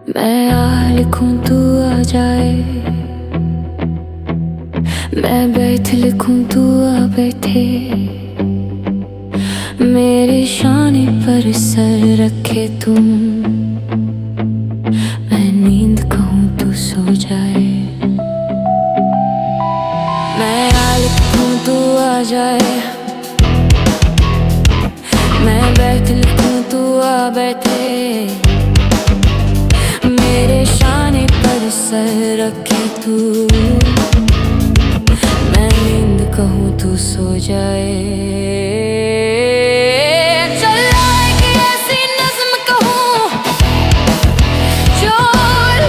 मैं आ लिखूं तू आ जाए, मैं बैठ लिखूं तू आ बैठे, मेरे शाने पर सर रखे तुम, मैं नींद कहूं तू सो जाए। मैं आ लिखूं तू आ जाए, मैं बैठ लिखूं तू आ बैठे, मेरे शाने पर सर रखे तू, मैं नींद कहूं तू सो जाए। चल आए कि ऐसी नज़्म कहूं, जो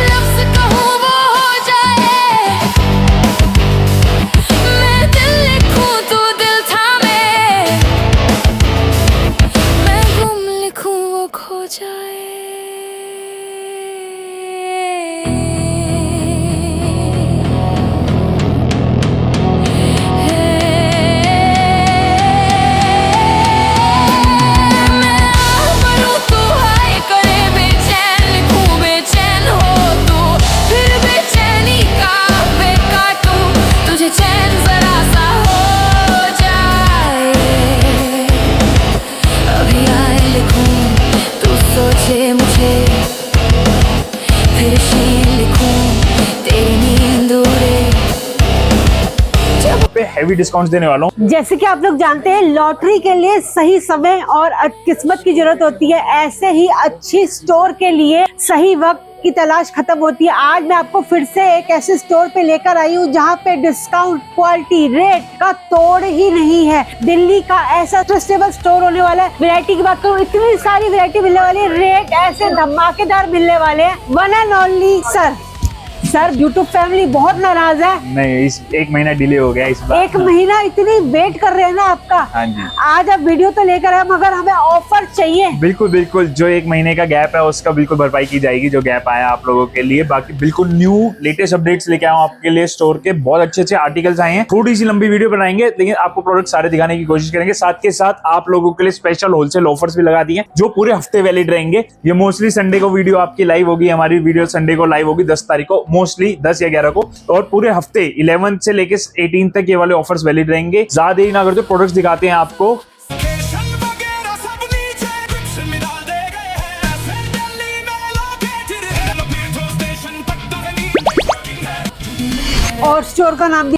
लफ्ज़ कहूं वो हो जाए। मैं दिल लिखूं तू दिल थामे, मैं गुम लिखूं वो खो जाए। हेवी डिस्काउंट देने वाला हूँ। जैसे कि आप लोग जानते हैं, लॉटरी के लिए सही समय और किस्मत की जरूरत होती है, ऐसे ही अच्छी स्टोर के लिए सही वक्त की तलाश खत्म होती है। आज मैं आपको फिर से एक ऐसे स्टोर पे लेकर आई हूँ जहाँ पे डिस्काउंट, क्वालिटी, रेट का तोड़ ही नहीं है। दिल्ली का ऐसा ट्रस्टेबल स्टोर होने वाला है। वैरायटी की बात करूँ, इतनी सारी वैरायटी मिलने वाली है, रेट ऐसे धमाकेदार मिलने वाले हैं। One and only sir YouTube family बहुत नाराज है। नहीं, इस एक महीना डिले हो गया इस बार। एक महीना इतनी वेट कर रहे हैं ना आपका। हाँ जी। आज आप वीडियो तो लेकर आए, मगर हमें ऑफर चाहिए। बिल्कुल बिल्कुल, जो एक महीने का गैप है उसका बिल्कुल भरपाई की जाएगी, जो गैप आया आप लोगों के लिए। बाकी बिल्कुल न्यू लेटेस्ट अपडेट्स लेके आऊँ आपके लिए। स्टोर के बहुत अच्छे अच्छे आर्टिकल्स आए हैं। थोड़ी सी लंबी वीडियो बनाएंगे, लेकिन आपको प्रोडक्ट सारे दिखाने की कोशिश करेंगे। साथ के साथ आप लोगों के लिए स्पेशल होलसेल ऑफर्स भी लगा दिए जो पूरे हफ्ते वैलिड रहेंगे। ये मोस्टली संडे को वीडियो आपकी लाइव होगी, हमारी वीडियो संडे को लाइव होगी 10 तारीख को, मोस्टली 10 या 11 को। और पूरे हफ्ते 11 से लेके 18 तक ये वाले ऑफर्स वैलिड रहेंगे। ज्यादा देरी ना करते प्रोडक्ट्स दिखाते हैं आपको। और स्टोर का नाम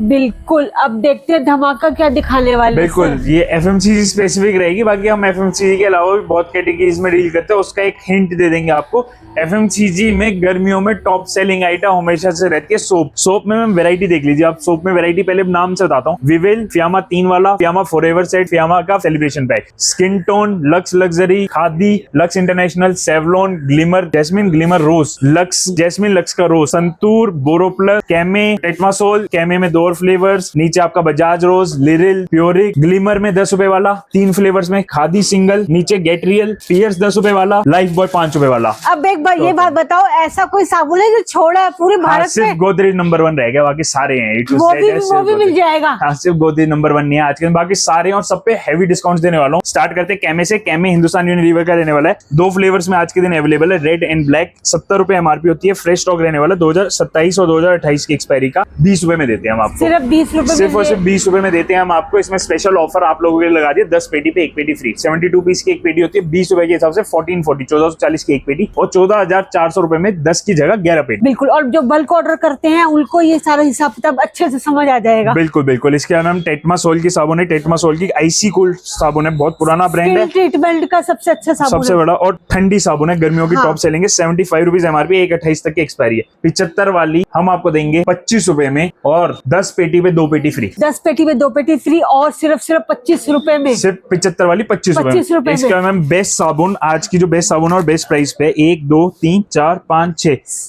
बिल्कुल। अब देखते हैं धमाका क्या दिखाने वाले हैं। बिल्कुल, ये एफएमसीजी स्पेसिफिक रहेगी। बाकी हम एफएमसीजी के अलावा भी बहुत कैटेगरीज में डील करते हैं, उसका एक हिंट दे देंगे आपको। एफएमसीजी में गर्मियों में टॉप सेलिंग आइटम हमेशा से रहती है सोप में। मैम वैरायटी देख लीजिए आप। सोप में वैरायटी पहले नाम से बताता हूँ। विवेल, फियामा 3 वाला, फियामा फॉरएवर सेट, फियामा का celebration pack, skin tone, Lux luxury, Khadi, Lux international, Savlon, glimmer, jasmine, glimmer rose, Lux jasmine, Lux का रोज, संतूर, बोरोप्लस, कैमे, टेटमासोल, कैमे में 2 और फ्लेवर्स, नीचे आपका बजाज रोज, लिरिल, प्योरिक, ग्लिमर में 10 रुपए वाला 3 फ्लेवर्स में, खादी सिंगल, नीचे गेट रियल, पियर्स 10 रुपए वाला, लाइफ बॉय 5 रुपए वाला। अब एक बार ये बात बताओ, ऐसा कोई साबुन है जो छोड़ा है पूरे भारत में? सिर्फ गोदरेज नंबर 1 रह गया, बाकी सारे हैं। वो भी मिल जाएगा। हाँ, सिर्फ गोदरेज नंबर 1 नहीं है आज के, बाकी सारे हैं। और सब पे हेवी डिस्काउंट देने वाला हूँ। स्टार्ट करते हैं कैमे से। कैमे हिंदुस्तान यूनिलीवर का रहने वाला है। 2 फ्लेवर्स में आज के दिन अवेलेबल है, रेड एंड ब्लैक। 70 रुपए एमआरपी होती है। फ्रेश स्टॉक रहने वाला 2027 और 2028 की एक्सपायरी का। 20 रुपए में देते हैं हम आपको। सिर्फ 20 रुपए, सिर्फ और सिर्फ 20 रुपए में देते हैं हम आपको। इसमें स्पेशल ऑफर आप लोगों के लिए लगा दिया, 10 पेटी पे 1 पेटी फ्री। 72 पीस की एक पेटी होती है, 20 रुपए के हिसाब से 1440 की एक पेटी, और 14,400 रुपए में 10 की जगह 11 पेटी। बिल्कुल। और जो बल्क ऑर्डर करते हैं उनको ये सारा हिसाब किताब अच्छे से समझ आ जाएगा। बिल्कुल बिल्कुल। इसके नाम टेटमासोल की साबुन है। टेटमासोल की आईसी कूल साबुन है, बहुत पुराना ब्रांड है, ट्रीटमेंट का सबसे अच्छा साबुन, सबसे बड़ा और ठंडी साबुन है। गर्मियों की टॉप सेलिंग है। 75 रुपीज एमआरपी, 1/28 तक की एक्सपायरी है। 75 वाली हम आपको देंगे 25 रुपए में, और 10 पेटी पे 2 पेटी फ्री। 10 पेटी पे 2 पेटी फ्री, और सिर्फ 25 रुपए में। सिर्फ 75 वाली 25 रुपए। इसका मैम बेस्ट साबुन, आज की जो बेस्ट साबुन है और बेस्ट प्राइस पे 1 2 3 4 5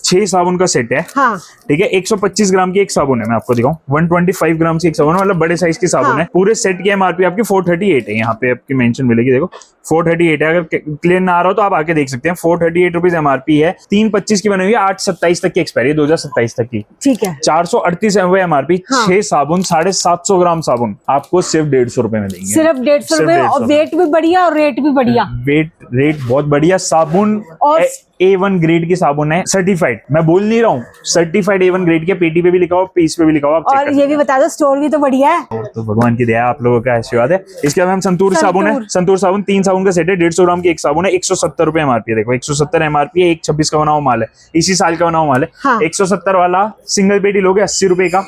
6 साबुन का सेट है। हाँ। ठीक है, 125 ग्राम की एक साबुन है। मैं आपको दिखाऊं, 125 ग्राम की एक साबुन है, मतलब बड़े साइज की साबुन हाँ। है। पूरे सेट की एमआरपी आपकी 438 है। यहाँ पे आपकी मेंशन मिलेगी, देखो 438 है। अगर क्लियर ना आ रहा हो तो आप आके देख सकते हैं। 438 रुपीज एमआरपी है। 3/25 की बनी हुई है, 8/27 तक की एक्सपायरी, 2027 तक की। ठीक है। 400 138 MRP, हाँ। 6 साबुन 750 ग्राम साबुन आपको सिर्फ 150 रुपए में देंगे। सिर्फ 150 रुपए, और वेट भी बढ़िया और रेट भी बढ़िया। रेट बहुत बढ़िया। साबुन और A1 ग्रेड की साबुन है, सर्टिफाइड। मैं बोल नहीं रहा हूँ, सर्टिफाइड A1 ग्रेड के, पेटी पे भी लिखा हुआ, पीस पे भी लिखा हुआ, आप चेक और कर ये भी बता दो स्टोर भी तो बढ़िया है। और तो भगवान की दया, आप लोगों का आशीर्वाद है। इसके बाद हम संतूर साबुन है, संतूर साबुन 3 साबुन का सेट है, 150 ग्राम की एक साबुन है, 170 रुपए MRP है। देखो 170 MRP है, 126 का बना हुआ माल है, इसी साल का बना हुआ माल है। हाँ। 170 वाला सिंगल पेटी लोगे 80 रुपए का,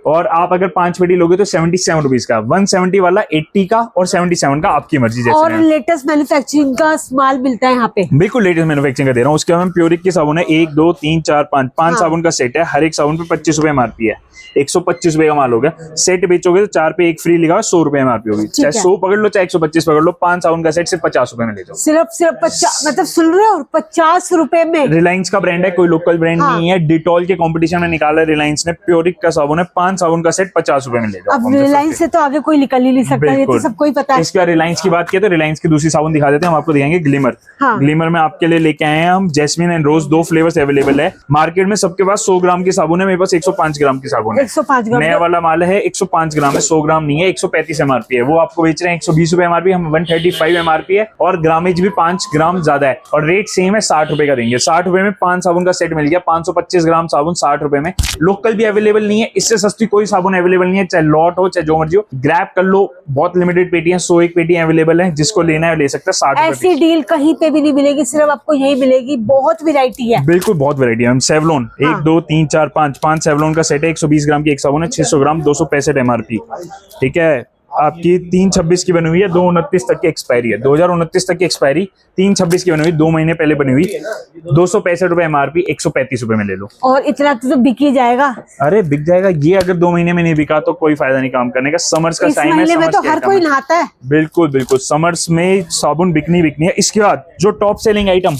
और आप अगर 5 पेटी लोगे तो 77 रुपीज का। 170 वाला 80 का और 77 का, आपकी मर्जी जैसे और है। लेटेस्ट मैन्युफैक्चरिंग का माल मिलता है यहाँ पे। बिल्कुल लेटेस्ट मैन्युफैक्चरिंग का दे रहा हूँ। उसके बाद प्योरिक की साबुन है, 1 2 3 4 5 हाँ। साबुन का सेट है। हर एक साबुन पे 25 रुपए MRP है, 125 रुपए का माल हो गया। सेट बेचोगे तो 4 पे 1 फ्री लिखा हुआ, 100 रुपए MRP होगी। चाहे 100 पकड़ लो चाहे 125 पकड़ लो, 5 साबुन का सेट सिर्फ 50 रुपए में ले जाओ। सिर्फ 50, मतलब सुन रहे हो, 50 रुपए में। रिलायंस का ब्रांड है, कोई लोकल ब्रांड हाँ। नहीं है। डिटॉल के कंपटीशन में निकाला है रिलायंस ने। प्योरिक का साबुन है, 5 साबुन का सेट 50 रुपए में ले जाओ। अब रिलायंस से तो आगे कोई निकल ही नहीं सकता, ये तो बिल्कुल। सबको ही पता है। इसके बाद रिलायंस की बात किया तो रिलायंस की दूसरी साबुन दिखा देते हैं, हम आपको दिखाएंगे ग्लिमर। हाँ। ग्लिमर में आपके लिए लेके आए हैं हम jasmine and rose, 2 flavours available है। मार्केट में सबके पास 100 ग्राम की साबुन है, मेरे पास 105 ग्राम की साबुन है। 105 ग्राम नया वाला माल है 105 ग्राम है, 100 ग्राम नहीं है। 135 MRP है, वो आपको बेच रहे हैं 120 रुपए MRP, हम 135 MRP है, और ग्रामेज भी 5 ग्राम ज्यादा है, और रेट सेम है, 60 रुपए का देंगे। 60 रुपए में 5 साबुन का सेट मिल गया, 525 ग्राम साबुन 60 रुपए में। लोकल भी अवेलेबल नहीं है, इससे सस्ती कोई साबुन अवेलेबल नहीं है, चाहे लॉट हो चाहे जो मर्जी हो। ग्रैब कर लो, बहुत लिमिटेड पेटियां, 101 पेटियां अवेलेबल है, जिसको लेना है ले सकता है। 60 रुपए ऐसी डील कहीं पे भी नहीं मिलेगी, सिर्फ आपको यही मिलेगी। बहुत वैरायटी है, बिल्कुल बहुत वैरायटी है। हम सेवलॉन 1 2 3 4 5 सेवलॉन का सेट है, 120 ग्राम की एक साबुन है, 600 ग्राम 265 MRP। ठीक है, आपकी 3/26 की बनी हुई है, 2/29 तक की एक्सपायरी है, 2029 तक की एक्सपायरी, 3/26 की बनी हुई, 2 महीने पहले बनी हुई। 265 रुपए MRP, 135 रुपए में ले लो। और इतना तो बिक ही जाएगा। अरे बिक जाएगा ये, अगर 2 महीने में नहीं बिका तो कोई फायदा नहीं काम करने का। समर्स का इस टाइम है, महीने में समर्स तो के हर item कोई है। नहाता है। बिल्कुल बिल्कुल, समर्स में साबुन बिकनी है। इसके बाद जो टॉप सेलिंग आइटम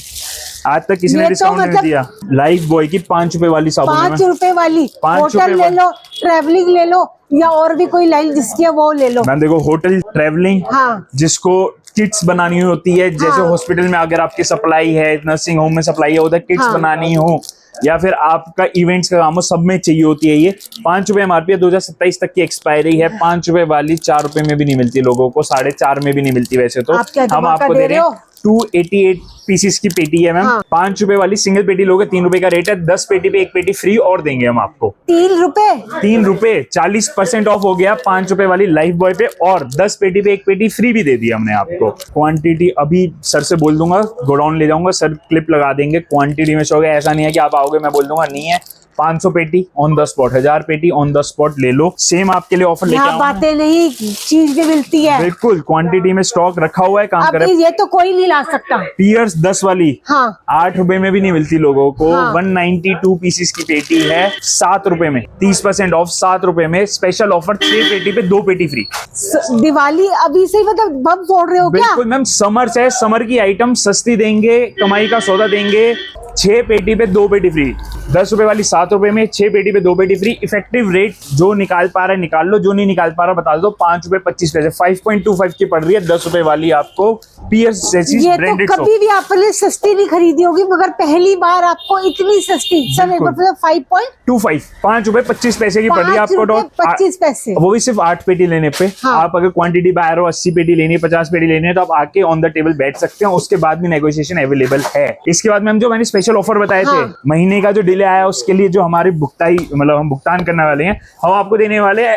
आज तक किसी ने ये तो डिस्काउंट नहीं मतलब दिया, लाइफ बॉय की 5 रुपए वाली साबुन है। 5 रुपए वाली, 5 होटल रुपए ले लो, ट्रैवलिंग ले लो, या और भी कोई लाइन जिसकी है वो ले लो। मैम देखो, होटल ट्रैवलिंग, हाँ। जिसको किट्स बनानी होती है, जैसे हाँ। हॉस्पिटल में अगर आपकी सप्लाई है, नर्सिंग होम में सप्लाई है, उधर किट्स हाँ। बनानी हो, या फिर आपका इवेंट्स का काम हो, सब में चाहिए होती है ये। 5 रुपए MRP है, 2027 तक की एक्सपायरी है। 5 रुपए वाली 4 रुपए में भी नहीं मिलती लोगों को, 4.5 में भी नहीं मिलती वैसे तो। आप क्या हम धमाका आपको दे दे रहे रहे हैं हो? 288 पीसेस की पेटी है मैम। हाँ। 5 रुपए वाली सिंगल पेटी लोगे 3 रुपए का रेट है, 10 पेटी पे 1 पेटी फ्री और देंगे हम आपको। 3 रुपए 3 रुपए 40% ऑफ हो गया 5 रुपए वाली लाइफ बॉय पे, और 10 पेटी पे 1 पेटी फ्री भी दे दी हमने आपको। क्वांटिटी अभी सर से बोल दूंगा, गोडाउन ले जाऊंगा, सर क्लिप लगा देंगे, क्वांटिटी में शो होगा। ऐसा नहीं है कि आप आओगे मैं बोल दूंगा, नहीं है। 500 पेटी ऑन द स्पॉट, 1000 पेटी ऑन द स्पॉट ले लो। सेम आपके लिए ऑफर लेके यहाँ आऊंगा। बातें नहीं, चीज भी मिलती है। बिल्कुल क्वांटिटी में स्टॉक रखा हुआ है, काम अब करे। ये तो कोई नहीं ला सकता। पियर्स 10 वाली हाँ। 8 रुपए में भी नहीं मिलती लोगों को। हाँ। 192 पीसेस की पेटी है, 7 रुपए में, 30% ऑफ, 7 रुपए में स्पेशल ऑफर। 6 पेटी पे 2 पेटी फ्री। दिवाली अभी से ही मतलब बम फोड़ रहे हो क्या? बिल्कुल मैम, समर से समर की आइटम सस्ती देंगे, कमाई का सौदा देंगे। 6 पेटी पे 2 पेटी फ्री, 10 रुपए वाली 7 रुपए में, 6 पेटी पे 2 पेटी फ्री। इफेक्टिव रेट जो निकाल पा रहा है निकाल लो, जो नहीं निकाल पा रहा बता दो। 5 रुपए 25 पैसे, 5.25 की पड़ रही है 10 रुपए वाली आपको। पियर्स जैसी ये तो ब्रांडेड कभी भी आपने सस्ती नहीं खरीदी होगी, मगर पहली बार आपको इतनी सस्ती। सब एक बार 5.25 5 रुपए 25 पैसे की पड़ रही है आपको। 25 पैसे, वो भी सिर्फ 8 पेटी लेने पे। हाँ। आप अगर क्वांटिटी बाय रहे हो, 80 पेटी लेनी है, 50 पेटी लेनी है, तो आप आके ऑन द टेबल बैठ सकते हैं। उसके बाद भी नेगोशिएशन अवेलेबल है। इसके बाद मैम जो मैंने स्पेशल ऑफर बताए हाँ। थे, महीने का जो डिले आया उसके लिए जो हमारे भुगताई मतलब हम भुगतान करने वाले हैं, हम आपको देने वाले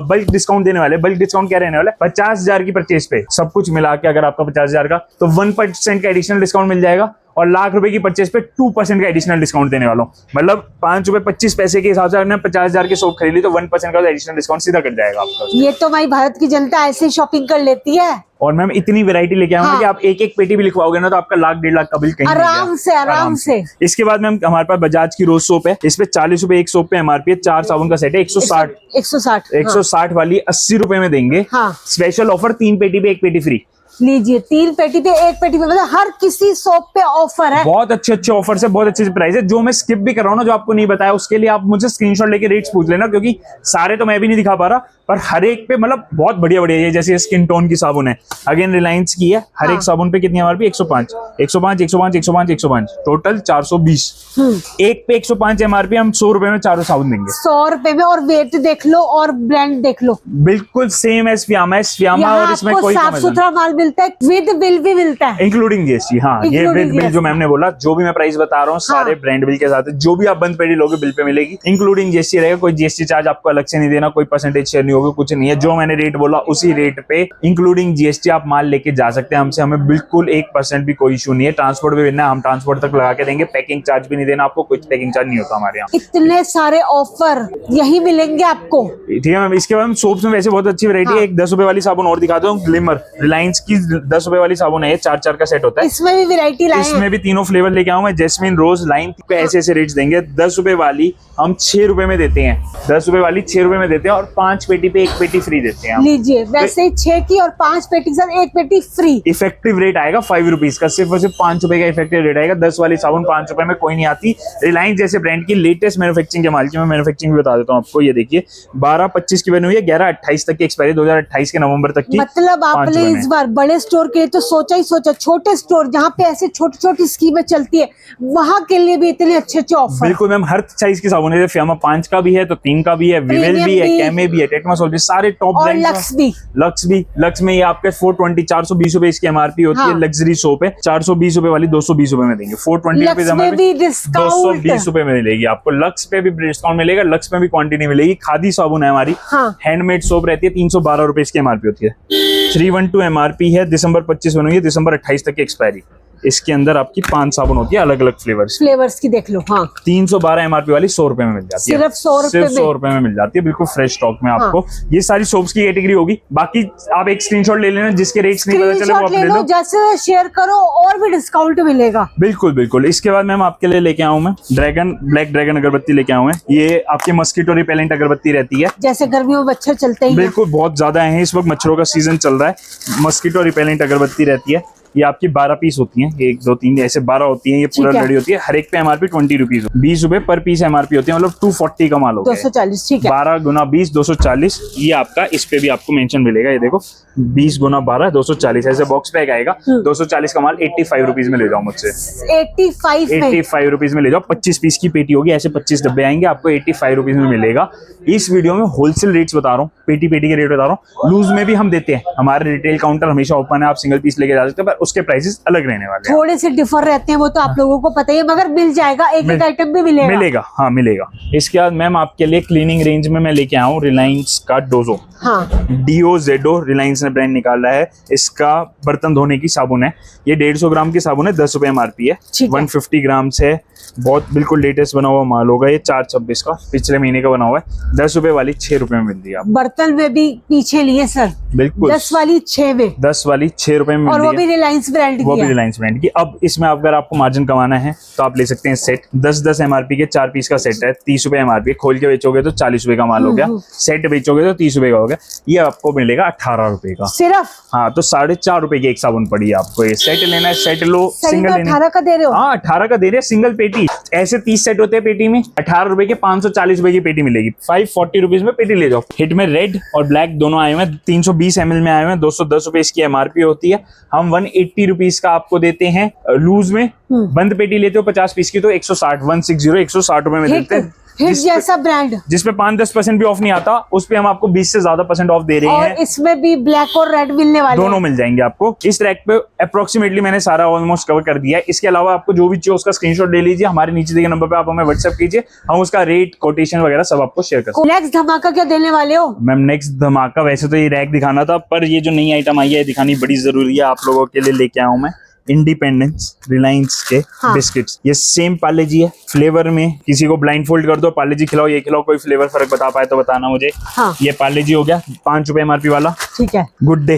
बल्क डिस्काउंट देने वाले। बल्क डिस्काउंट क्या रहने वाला है? 50,000 की परचेज पे सब कुछ मिला के अगर आपका 50,000 का, तो 1% का एडिशनल डिस्काउंट मिल जाएगा, और लाख रुपए की परचेज पे 2% का एडिशनल डिस्काउंट देने वाला हूँ। मतलब 5 रुपए 25 पैसे के हिसाब से अगर 50,000 की शॉप खरीदी तो 1% का एडिशनल डिस्काउंट सीधा कट जाएगा आपका। ये तो हमारी भारत की जनता ऐसे शॉपिंग कर लेती है। और मैम इतनी वैरायटी लेके आऊंगा हाँ। कि आप एक पेटी भी लिखवाओगे ना तो आपका 1.5 का बिल कहीं नहीं आराम गया। से, आराम से। इसके बाद मैम हमारे पास बजाज की रोज सोप है, इस पे 40 रुपए एक सोप पे MRP है। 4 साबुन का सेट है, 160 160 160 वाली 80 रुपए में देंगे। हाँ। स्पेशल ऑफर 3 पेटी पे 1 पेटी फ्री। लीजिए 3 पेटी पे 1 पेटी पे, मतलब हर किसी सोप पे ऑफर है। बहुत अच्छे अच्छे ऑफर्स है, बहुत अच्छे प्राइस है। जो मैं स्किप भी कर रहा हूँ ना, जो आपको नहीं बताया, उसके लिए आप मुझे स्क्रीनशॉट लेके रेट्स पूछ लेना, क्योंकि सारे तो मैं भी नहीं दिखा पा रहा, पर हर एक पे मतलब बहुत बढ़िया बढ़िया है। जैसे स्किन टोन की साबुन है, अगेन रिलायंस की है। हर एक साबुन पे कितनी एमआरपी? 105 105 105 105 105, टोटल 420। एक पे 105 एमआरपी, हम 100 रुपए में चारों साबुन देंगे। 100 रुपए में, और वेट देख लो और ब्रांड देख लो, बिल्कुल सेम एज फियामा है, फियामा, यहाँ और इसमें आपको कोई साफ सुथरा माल मिलता है, विद बिल भी मिलता है, इंक्लूडिंग जीएसटी। हाँ, ये Including विद बिल GST। जो मैम ने बोला, जो भी मैं प्राइस बता रहा हूँ सारे ब्रांड बिल के साथ है। जो भी आप बंद पेटी लोगे बिल पे मिलेगी, इंक्लूडिंग जीएसटी रहेगा। कोई जीएसटी चार्ज आपको अलग से नहीं देना, कोई परसेंटेज शेयर नहीं होगा, कुछ नहीं है। जो मैंने रेट बोला उसी रेट पे इंक्लूडिंग जीएसटी आप माल लेके जा सकते हैं हमसे। हमें बिल्कुल 1% भी कोई इशू नहीं है। ट्रांसपोर्ट भी देना, हम ट्रांसपोर्ट तक लगा के देंगे। पैकिंग चार्ज भी नहीं देना आपको, कुछ पैकिंग चार्ज नहीं होता हमारे यहाँ। इतने सारे ऑफर यही मिलेंगे आपको। ठीक है मैम। इसके बाद हम सोप्स में वैसे बहुत अच्छी वैरायटी है। एक 10 रुपए वाली साबुन और दिखा दो, ग्लिमर, रिलायंस की 10 रुपए वाली साबुन है। 4 का सेट होता है। इसमें भी वैरायटी लाए हैं। इसमें भी तीनों फ्लेवर लेके आऊं मैं, जैस्मिन, रोज, लाइम। ऐसे ऐसे रेट्स देंगे। 10 रुपए वाली हम 6 रुपए में देते हैं। 10 रुपए वाली 6 रुपए में देते हैं, और 5 पेटी पे 1 पेटी फ्री देते हैं हम। लीजिए, वैसे ही 6 की और 5 पेटी के साथ 1 पेटी फ्री। इफेक्टिव रेट आएगा 5 रुपीज का, सिर्फ और सिर्फ 5 रुपए का इफेक्टिव रेट आएगा। 10 वाली साबुन 5 रुपए में कोई नहीं आती। रिलायंस जैसे ब्रांड की लेटेस्ट मैन्युफैक्चरिंग के माल की मैं मैन्युफैक्चरिंग भी बता देता हूँ आपको। ये देखिए 12-25 की बनी हुई है, 11-28 तक की एक्सपायरी, 2028 के नवंबर तक की। मतलब आपने इस बार बड़े स्टोर के लिए तो सोचा ही सोचा, छोटे स्टोर जहाँ पे ऐसे छोटी छोटी स्कीमें चलती है, वहां के लिए भी इतने अच्छे अच्छे ऑफर। बिल्कुल मैम, हर साइज की साबुन है। फियामा 5 का भी है तो 3 का भी है, विवेल भी है, कैमे भी है, टेटमासोल भी, सारे टॉप और ब्रांड्स। लक्स भी। लक्स में ये आपके 420 420 रुपए इसकी एमआरपी होती है। लग्जरी सोप है, 420 रुपए वाली 220 रुपए में देंगे। 420 रुपीज एमआरपी, 220 रुपए में मिलेगी आपको। लक्स पे भी डिस्काउंट मिलेगा, लक्स में भी क्वांटिटी मिलेगी। खादी साबुन है हमारी, हैंडमेड सोप रहती है। 312 रुपए इसकी एमआरपी होती है। 312 एमआरपी है। दिसंबर 25 बनी है, दिसंबर 28 तक की एक्सपायरी। इसके अंदर आपकी 5 साबुन होती है, अलग अलग फ्लेवर्स की देख लो। हाँ, 312 एमआरपी वाली 100 रुपए में मिल जाती है। सिर्फ 100 रुपए सिर्फ 100 रुपए में मिल जाती है, बिल्कुल फ्रेश स्टॉक में आपको। ये सारी सोप्स की कैटेगरी होगी। बाकी आप एक स्क्रीनशॉट ले लेना, जिसके रेट्स नहीं पता चले वो आप ले लो। जैसे शेयर करो और भी डिस्काउंट मिलेगा। बिल्कुल बिल्कुल। इसके बाद मैम आपके लिए लेके आऊं मैं ब्लैक ड्रैगन अगरबत्ती लेके आऊं मैं। ये आपकी मस्कीटो रिपेलेंट अगरबत्ती रहती है। जैसे गर्मियों में मच्छर चलते हैं, बिल्कुल बहुत ज्यादा है इस वक्त, मच्छरों का सीजन चल रहा है। मस्कीटो रिपेलेंट अगरबत्ती रहती है। ये आपकी 12 पीस होती हैं, 1 2 3 ऐसे 12 होती हैं। ये पूरा लड़ी होती है। हर एक पे एमआरपी 20 रुपीज, 20 रुपए पर पीस एमआरपी होती है, मतलब 240 का माल होगा। 240, ठीक है। 12 गुना 20 240। ये आपका इस पे भी आपको मेंशन मिलेगा। ये देखो 20 गुना 12 240, ऐसे बॉक्स पैक आएगा। 240 का माल 85 रुपीज में ले जाओ मुझसे। 85 रुपीज में ले जाओ। 25 पीस की पेटी होगी, ऐसे 25 डब्बे आएंगे, आपको 85 रुपीज में मिलेगा। इस वीडियो में होलसेल रेट्स बता रहा हूँ, पेटी पेटी के रेट बता रहा हूँ। लूज में भी हम देते हैं, हमारे रिटेल काउंटर हमेशा ओपन है, आप सिंगल पीस लेके जा सकते हैं, पर उसके प्राइसेस अलग रहने वाले हैं। थोड़े से डिफर रहते हैं, वो तो आप लोगों को पता ही है, मगर मिल जाएगा। एक एक आइटम भी मिलेगा। हाँ मिलेगा। इसके बाद मैम आपके लिए क्लीनिंग रेंज में मैं लेके आऊँ रिलायंस का डोजो। हाँ, DOZO रिलायंस ने ब्रांड निकाला है। इसका बर्तन धोने की साबुन है। ये 150 ग्राम की साबुन है, 10 रुपए एमआरपी है। 150 ग्राम है, बहुत बिल्कुल लेटेस्ट बना हुआ माल होगा। ये 426 का, पिछले महीने का बना हुआ है। 10 रुपए वाली 6 रुपए में मिलती है आप। बर्तन में भी पीछे लिए सर, बिल्कुल 10 वाली 6 में, 10 वाली 6 रुपए में और मिलती वो भी रिलायंस ब्रांड की। वो भी रिलायंस ब्रांड की। अब इसमें अगर आपको मार्जिन कमाना है तो आप ले सकते हैं सेट। 10 एमआरपी के 4 पीस का सेट है, 30 रुपए एमआरपी। खोल के बेचोगे तो 40 रुपए का माल हो गया। सेट बेचोगे तो 30 रुपए का हो गया। ये आपको मिलेगा 18 रुपए का सिर्फ। हाँ, तो 4.5 रुपए की एक साबुन पड़ी है आपको। ये सेट लेना है, सेट लो। सिंगल 18 का दे रहे हो? हाँ 18 का दे रहे हैं, सिंगल पेटी। ऐसे 30 सेट होते हैं पेटी में। 18 रुपए के 540 रुपए की पेटी मिलेगी। 540 रुपीज में पेटी ले जाओ। हिट में रेड और ब्लैक दोनों आए हुए हैं। 320 ml में आए हुए हैं। 210 रुपए इसकी एमआरपी होती है। हम 180 रुपीज का आपको देते हैं लूज में। बंद पेटी लेते हो 50 पीस की तो 160 रुपए में देते हैं। हिट जैसा ब्रांड, जिसपे 5-10% भी ऑफ नहीं आता, उस पे हम आपको 20 से ज्यादा % ऑफ दे रहे हैं। और इसमें भी ब्लैक और रेड मिलने वाले दोनों मिल जाएंगे आपको। इस ट्रैक पे अप्रोक्सीमेटली मैंने सारा ऑलमोस्ट कवर कर दिया है। इसके अलावा आपको जो भी चाहिए उसका स्क्रीनशॉट ले लीजिए, हमारे नीचे दिए नंबर पे आप हमें व्हाट्सएप कीजिए, हम उसका रेट, कोटेशन वगैरह सब आपको शेयर कर सकते हैं। नेक्स्ट धमाका क्या देने वाले हो? मैम नेक्स्ट धमाका, वैसे तो ये रैक दिखाना था, पर ये जो नई आइटम आई है दिखानी बड़ी जरूरी है। आप लोगों के लिए लेके आया हूं मैं इंडिपेंडेंस रिलायंस के बिस्किट्स। ये सेम पार्ले जी है फ्लेवर में। किसी को ब्लाइंड फोल्ड कर दो, पार्ले जी खिलाओ, ये खिलाओ, कोई फ्लेवर फर्क बता पाए तो बताना मुझे। ये पार्ले जी हो गया 5 रुपए एमआरपी वाला। ठीक है। गुड डे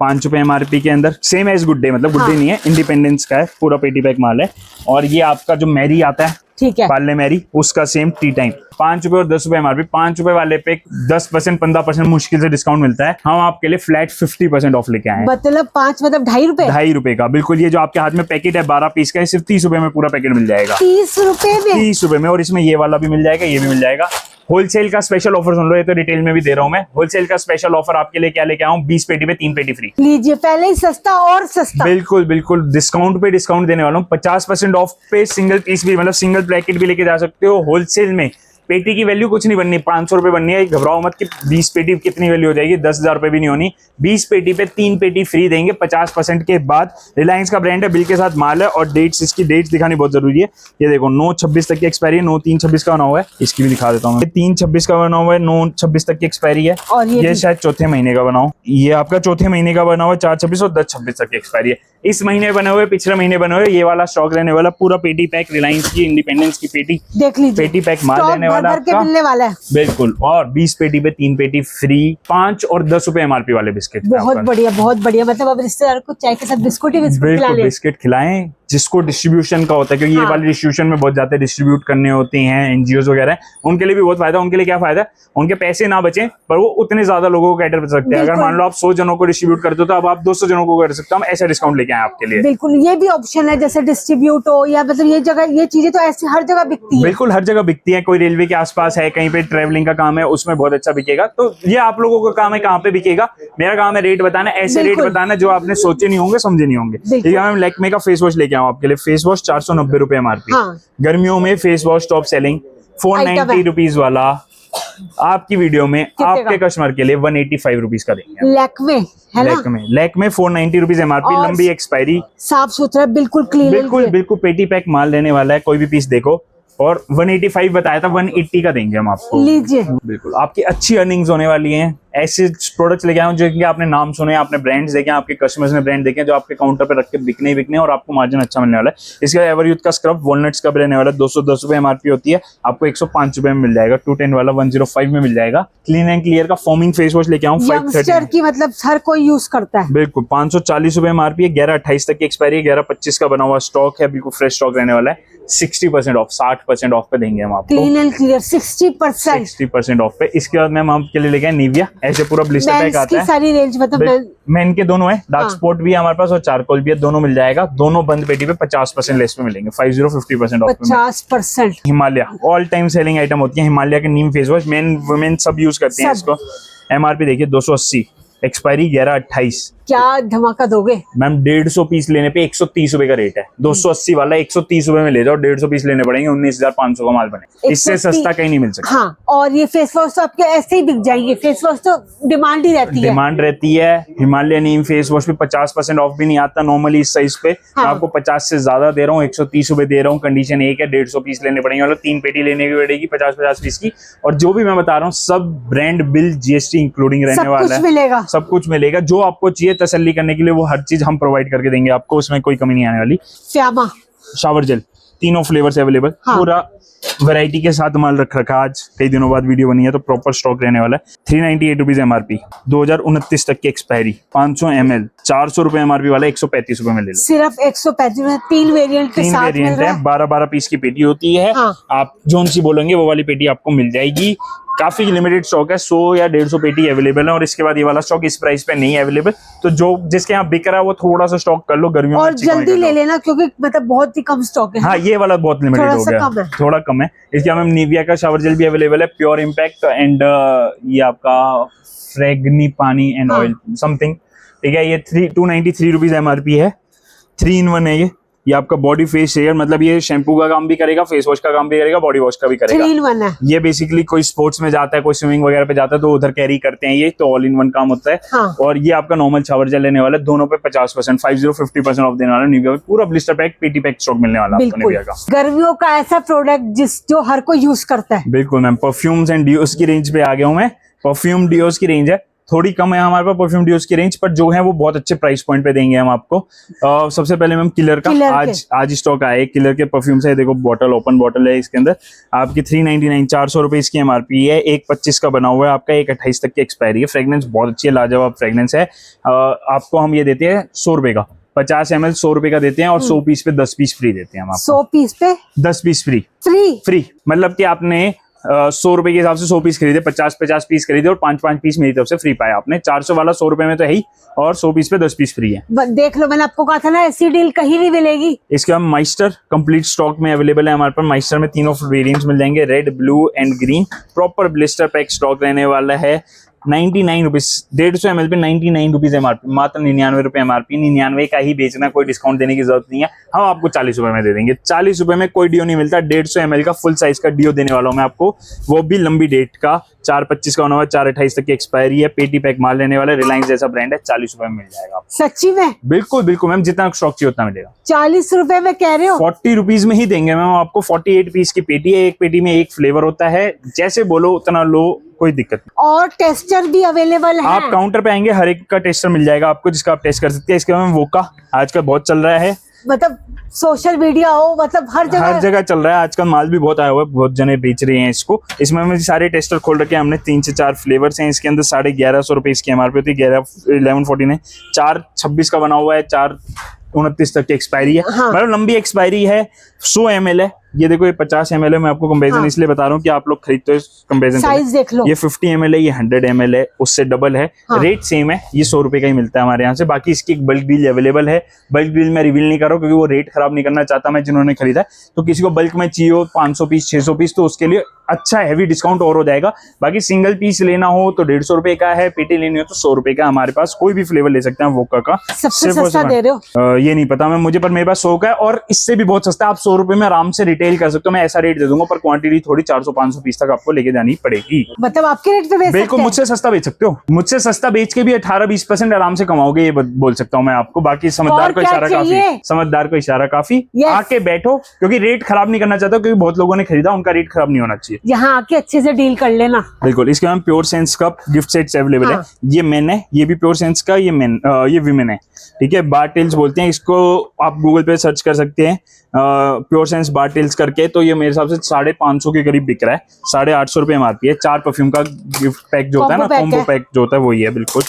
5 रुपए एमआरपी के अंदर, सेम एज गुड डे, मतलब गुड डे नहीं है, इंडिपेंडेंस का है, पूरा पेटी पैक माल है। और ये आपका जो मैरी आता है ठीक है। पार्ले मैरी उसका सेम टी टाइम, 5 रुपए और 10 रुपए एमआरपी। 5 रुपए वाले पे 10% 15% मुश्किल से डिस्काउंट मिलता है। हम आपके लिए फ्लैट 50% ऑफ लेके आए हैं। मतलब 5 मतलब 2.5 रुपए, 2.5 रुपए का बिल्कुल। ये जो आपके हाथ में पैकेट है 12 पीस का है, सिर्फ 30 रुपए में पूरा पैकेट मिल जाएगा। 30 रुपए में, 30 रुपए में। और इसमें ये वाला भी मिल जाएगा, ये भी मिल जाएगा। होलसेल का स्पेशल ऑफर सुन लो, ये तो रिटेल में भी दे रहा हूं मैं। होलसेल का स्पेशल ऑफर आपके लिए क्या लेके आऊं, 20 पेटी पे 3 पेटी फ्री। लीजिए, पहले ही सस्ता और सस्ता। बिल्कुल बिल्कुल डिस्काउंट पे डिस्काउंट देने वाला हूँ। 50% ऑफ पे सिंगल पीस भी, मतलब सिंगल पैकेट भी लेके जा सकते हो होलसेल में। पेटी की वैल्यू कुछ नहीं बननी, 500 रुपए बननी है। घबराओ मत कि 20 पेटी कितनी वैल्यू हो जाएगी, 10,000 रुपए भी नहीं होनी। 20 पेटी पे 3 पेटी फ्री देंगे 50% के बाद। रिलायंस का ब्रांड है, बिल के साथ माल है। और डेट्स, इसकी डेट्स दिखानी बहुत जरूरी है। ये देखो 9/26 तक की एक्सपायरी है, 9/3/26 का बना हुआ है। इसकी भी दिखा देता हूँ, 3/26 का बना हुआ है, 9/26 तक की एक्सपायरी है। और ये शायद चौथे महीने का बनाओ, ये आपका चौथे महीने का बना हुआ है, 4/26 और 10/26 तक की एक्सपायरी है। इस महीने बने हुए, पिछले महीने बने हुए, ये वाला स्टॉक रहने वाला पूरा पेटी पैक। रिलायंस की इंडिपेंडेंस की पेटी, देख लीजिए, पेटी पैक माल रहने वाला आपका। मिलने वाला है बिल्कुल। और 20 पेटी पे 3 पेटी फ्री। 5 और 10 रुपए एमआरपी वाले बिस्किट। बहुत बढ़िया, बहुत बढ़िया। मतलब अब रिश्तेदार को चाय के साथ बिस्कुट ही बिस्कुट खिला बिल्कुल ले। बिस्किट खिलाएं, जिसको डिस्ट्रीब्यूशन का होता है, क्योंकि ये वाले डिस्ट्रीब्यूशन में बहुत जाते हैं, डिस्ट्रीब्यूट करने होते हैं एनजीओ वगैरह, उनके लिए भी बहुत फायदा। उनके लिए क्या फायदा, उनके पैसे ना बचे पर वो उतने ज्यादा लोगों को कैटर कर सकते हैं। अगर मान लो आप 100 जनों को डिस्ट्रीब्यूट करते हो तो अब आप 200 जनों को कर सकते हो। हम ऐसा डिस्काउंट लेके आए आपके लिए। बिल्कुल, ये भी ऑप्शन है, जैसे डिस्ट्रीब्यूट हो या मतलब ये जगह, ये चीजें तो ऐसे हर जगह बिकती है। बिल्कुल हर जगह बिकती है। कोई रेलवे के आसपास है, कहीं पे ट्रेवलिंग का काम है, उसमें बहुत अच्छा बिकेगा। तो ये आप लोगों का काम है कहाँ पे बिकेगा। मेरा काम है रेट बताना, ऐसे रेट बिल्कुल। बताना जो आपने सोचे नहीं होंगे, समझे नहीं होंगे। बिल्कुल। ठीक है, मैं लैक्मे का फेस वॉश लेके आऊँ आपके लिए। फेस वॉश 490 रुपए एमआरपी। हाँ। गर्मियों में face wash top selling, 490 rupees वाला आपकी वीडियो में आपके कस्टमर के लिए 185 रुपीज का देंगे। लैक्मे है ना, लैक्मे 490 रुपीज एमआरपी, और लंबी एक्सपायरी, साफ सुथरा, बिल्कुल क्लीन। बिल्कुल बिल्कुल पेटी पैक माल लेने वाला है। कोई भी पीस देखो। और 185 बताया था, 180 का देंगे हम आपको। लीजिए, बिल्कुल आपकी अच्छी अर्निंग्स होने वाली हैं। ऐसे प्रोडक्ट्स लेके आए हूं जो कि आपने नाम सुने, आपने ब्रांड्स देखे, आपके कस्टमर्स ने ब्रांड देखे, जो आपके काउंटर पे रख के बिकने ही बिकने और आपको मार्जिन अच्छा मिलने वाला है। इसके बाद एवरयूथ का स्क्रब वॉलनट स्क्रब रहने वाला है, 210 रुपए एमआरपी होती है, आपको 105 रुपए में मिल जाएगा। 210 वाला 105 में मिल जाएगा। क्लीन एंड क्लियर का फोमिंग फेस वॉश लेके आऊँ, यंगस्टर की मतलब हर कोई यूज करता है। बिल्कुल 540 रुपए एमआरपी है। 11/28 तक की एक्सपायरी है। 11/25 का बना हुआ स्टॉक है, बिल्कुल फ्रेश स्टॉक रहने वाला है। 60% ऑफ, 60% ऑफ पे देंगे हम आपको। Clean and clear 60%। 60% ऑफ पे। इसके बाद मैम आपके लिए लेके आए निविया, ऐसे पूरा ब्लिस्टर पैक आता है। सारी रेंज मतलब मेन के दोनों है, डार्क हाँ। स्पॉट भी है हमारे पास और चारकोल भी है, दोनों मिल जाएगा। दोनों बंद पेटी पे 50% लेस पे मिलेंगे। 50% of. 50%। Himalaya all time selling item होती है। हिमालय के नीम फेस वॉश मेन वुमेन सब यूज करते हैं इसको। एमआरपी देखिए 280, एक्सपायरी 11/28। क्या धमाका दोगे मैम 150 पीस लेने पे 130 रुपए का रेट है। 280 वाला 130 रुपए में ले जाओ, 150 पीस लेने पड़ेंगे, 19,500 का माल बने। इससे सस्ता कहीं नहीं मिल सकता। हाँ, और ये फेस वॉश तो आपके ऐसे ही बिक जाएंगे। फेस वॉश तो डिमांड ही रहती है। डिमांड रहती है। हिमालय नीम फेस वॉश पे 50% ऑफ भी नहीं आता नॉर्मली इस साइज पे। हाँ। मैं आपको 50 से ज्यादा दे रहा हूँ, 130 रुपए दे रहा हूँ। कंडीशन एक है, 150 पीस लेने पड़ेंगे, मतलब 3 पेटी लेने की पड़ेगी 50-50 पीस की। और जो भी मैं बता रहा हूँ सब ब्रांड बिल जीएसटी इंक्लूडिंग रहने वाला है। सब कुछ मिलेगा, सब कुछ मिलेगा। जो आपको चाहिए तसल्ली करने के लिए वो हर चीज हम प्रोवाइड करके देंगे आपको, उसमें कोई कमी नहीं आने वाली। फ्यामा शावर जेल तीनों फ्लेवर्स अवेलेबल। हाँ। पूरा वैरायटी के साथ माल रख रखा। आज कई दिनों बाद वीडियो बनी है तो प्रॉपर स्टॉक रहने वाला है। 398 रुपीज एमआरपी, 2029 तक की एक्सपायरी, 500 ml, 400 रुपए एमआरपी वाला 135 रुपए में ले लो। सिर्फ 135 में 3 वेरिएंट के 3 साथ वेरिएंट मिल रहा है, 12-12 पीस की पेटी होती है। हाँ। आप जोन सी बोलेंगे वो वाली पेटी आपको मिल जाएगी। काफी लिमिटेड स्टॉक है, 100 या 150 पेटी अवेलेबल है। और इसके बाद ये वाला स्टॉक इस प्राइस पे नहीं अवेलेबल, तो जो जिसके यहाँ बिक रहा है वो थोड़ा सा स्टॉक कर लो गर्मियों में। और जल्दी ले लेना क्योंकि मतलब बहुत ही कम स्टॉक है। हाँ, ये वाला बहुत लिमिटेड थोड़ा हो सा गया, कम है। थोड़ा कम है। इसके हम निविया का शावर जेल भी अवेलेबल है, प्योर इम्पैक्ट एंड ये आपका फ्रेगनी पानी एंड हाँ। Oil something. ठीक है, ये 293 रुपीज एमआरपी है। 3 in 1 है ये आपका बॉडी फेस शेयर, मतलब ये शैम्पू का काम भी करेगा, फेस वॉश का काम भी करेगा, बॉडी वॉश का भी करेगा। 3 in 1 है। ये बेसिकली कोई स्पोर्ट्स में जाता है, कोई स्विमिंग वगैरह पे जाता है तो उधर कैरी करते हैं ये, तो ऑल इन वन काम होता है। हाँ। और ये आपका नॉर्मल शावर जेल लेने वाला है, दोनों पे 50%, 50% ऑफ देने वाला है। निविया पूरा ब्लिस्टर पैक पेटी पैक स्टॉक मिलने वाला है आपको बिल्कुल, निविया का। गर्मियों का ऐसा प्रोडक्ट जो हर कोई यूज करता है। बिल्कुल मैम, परफ्यूम्स एंड डियोस की रेंज पे आ गया हूँ मैं। परफ्यूम डियोस की रेंज है, थोड़ी कम है हमारे पास परफ्यूम डियोस की रेंज, पर जो है वो बहुत अच्छे प्राइस पॉइंट पे देंगे हम आपको। सबसे पहले मैम किलर का आज स्टॉक आया है। किलर के परफ्यूम्स है, देखो बॉटल, ओपन बॉटल है इसके अंदर। आपकी 399, 400 रुपए इसकी एमआरपी है। 1/25 का बना हुआ है आपका, 1/28 तक की एक्सपायरी है। फ्रेग्रेंस बहुत अच्छी है, लाजवाब फ्रेग्रेंस है। आपको हम ये देते हैं 100 रुपए का। 50 ml 100 रुपए का देते हैं और 100 पीस पे 10 पीस फ्री देते हैं हम आपको। 100 पीस पे 10 पीस फ्री। फ्री मतलब कि आपने 100 रुपए के हिसाब से 100 पीस खरीदे, 50 पीस खरीदे और 5 पीस मेरी तरफ से फ्री पाया आपने। 400 वाला 100 रुपए में तो है ही, और 100 पीस पे 10 पीस फ्री है। देख लो, मैंने आपको कहा था ना ऐसी डील कहीं नहीं मिलेगी। इसके बाद माइस्टर कंप्लीट स्टॉक में अवेलेबल है हमारे पास। माइस्टर में तीनों वेरिएंट्स मिल जाएंगे, red, blue and green. Proper blister pack stock रहने वाला है। 99 रुपीज, 150 ml पे 99 रुपीज एमआरपी, मात्र 99 रुपए एमआरपी। 99 का ही बेचना, कोई डिस्काउंट देने की जरूरत नहीं है। हम आपको 40 रुपए में दे देंगे। 40 रुपए में कोई डिओ नहीं मिलता। 150 ml का फुल साइज का डिओ देने वाला हूं मैं आपको, वो भी लंबी डेट का। 4/25 का होना हुआ, 4/28 तक की एक्सपायरी है। पेटी पैक माल लेने वाला, रिलायंस जैसा ब्रांड है। 40 रुपए में मिल जाएगा आपको। सच्ची में? बिल्कुल बिल्कुल मैम, जितना स्टॉक चाहिए उतना मिलेगा। 40 रुपए में कह रहे हो? 40 रुपीज में ही देंगे मैम आपको। 48 पीस की पेटी है, एक पेटी में एक फ्लेवर होता है। जैसे बोलो उतना लो, कोई दिक्कत नहीं। और टेस्टर भी अवेलेबल है? आप काउंटर पे आएंगे, हर एक का टेस्टर मिल जाएगा आपको, जिसका आप टेस्ट कर सकते हैं। इसके बाद वोका आजकल बहुत चल रहा है, मतलब सोशल मीडिया हो, मतलब हर जगह चल रहा है आजकल। माल भी बहुत आया हुआ है, बहुत जने बेच रहे हैं इसको। इसमें हमने सारे टेस्टर खोल रखे हैं हमने। 3 से 4 फ्लेवर्स हैं इसके अंदर। 1150 रुपए इसकी एमआरपी होती है। 1149 4/26 का बना हुआ है। 4/29 तक की एक्सपायरी है। हाँ। मतलब लंबी एक्सपायरी है। 100 ml है ये। देखो ये 50 ml है। मैं आपको कंपेरिजन हाँ। इसलिए बता रहा हूँ कि आप लोग खरीदते हो, कंपेरिजन साइज देख लो। ये 50 ml है, ये 100 ml है, उससे डबल है। हाँ। रेट सेम है, ये 100 रुपए का ही मिलता है हमारे यहाँ से। बाकी इसकी एक बल्क डील अवेलेबल है। बल्क डील मैं रिवील नहीं कर रहा हूँ क्योंकि वो रेट खराब नहीं करना चाहता मैं, जिन्होंने खरीदा है। तो किसी को बल्क में चाहिए हो 500 पीस 600 पीस, तो उसके लिए अच्छा हैवी डिस्काउंट और हो जाएगा। बाकी सिंगल पीस लेना हो तो 150 रुपए का है, पेटी लेनी हो तो 100 रुपए का। हमारे पास कोई भी फ्लेवर ले सकते हैं वोका का। सबसे सस्ता दे रहे हो? ये नहीं पता मैं, मुझे, पर मेरे पास 100 का है और इससे भी बहुत सस्ता है। आप 100 रुपए में आराम से रिटेल कर सकते हो। मैं ऐसा रेट दे दूंगा, पर क्वांटिटी थोड़ी 400-500 पीस तक आपको लेके जानी पड़ेगी। मतलब आपके रेट पे बेच सकते बिल्कुल, हैं? मुझसे सस्ता बेच सकते हो। मुझसे सस्ता बेच के भी 18-20% आराम से कमाओगे, ये बोल सकता हूँ मैं आपको। बाकी समझदार को इशारा काफी, समझदार को इशारा काफी। आके बैठो, क्योंकि रेट खराब नहीं करना चाहता, क्योंकि बहुत लोगों ने खरीदा, उनका रेट खराब नहीं होना चाहिए। यहाँ आके अच्छे से डील कर लेना। बिल्कुल। इसके बाद प्योर सेंस का गिफ्ट सेट्स अवेलेबल है। ये मेन है, ये भी प्योर सेंस का, ये विमेन है। ठीक है, बार टेल्स बोलते हैं इसको। आप गूगल पे सर्च कर सकते हैं प्योर सेंस बार टेल्स करके। तो ये मेरे हिसाब से 550 के करीब बिक रहा है। 850 रुपए एमआरपी है। 4 परफ्यूम का गिफ्ट पैक जो होता है ना, कॉम्बो पैक जो होता है, वही है। बिल्कुल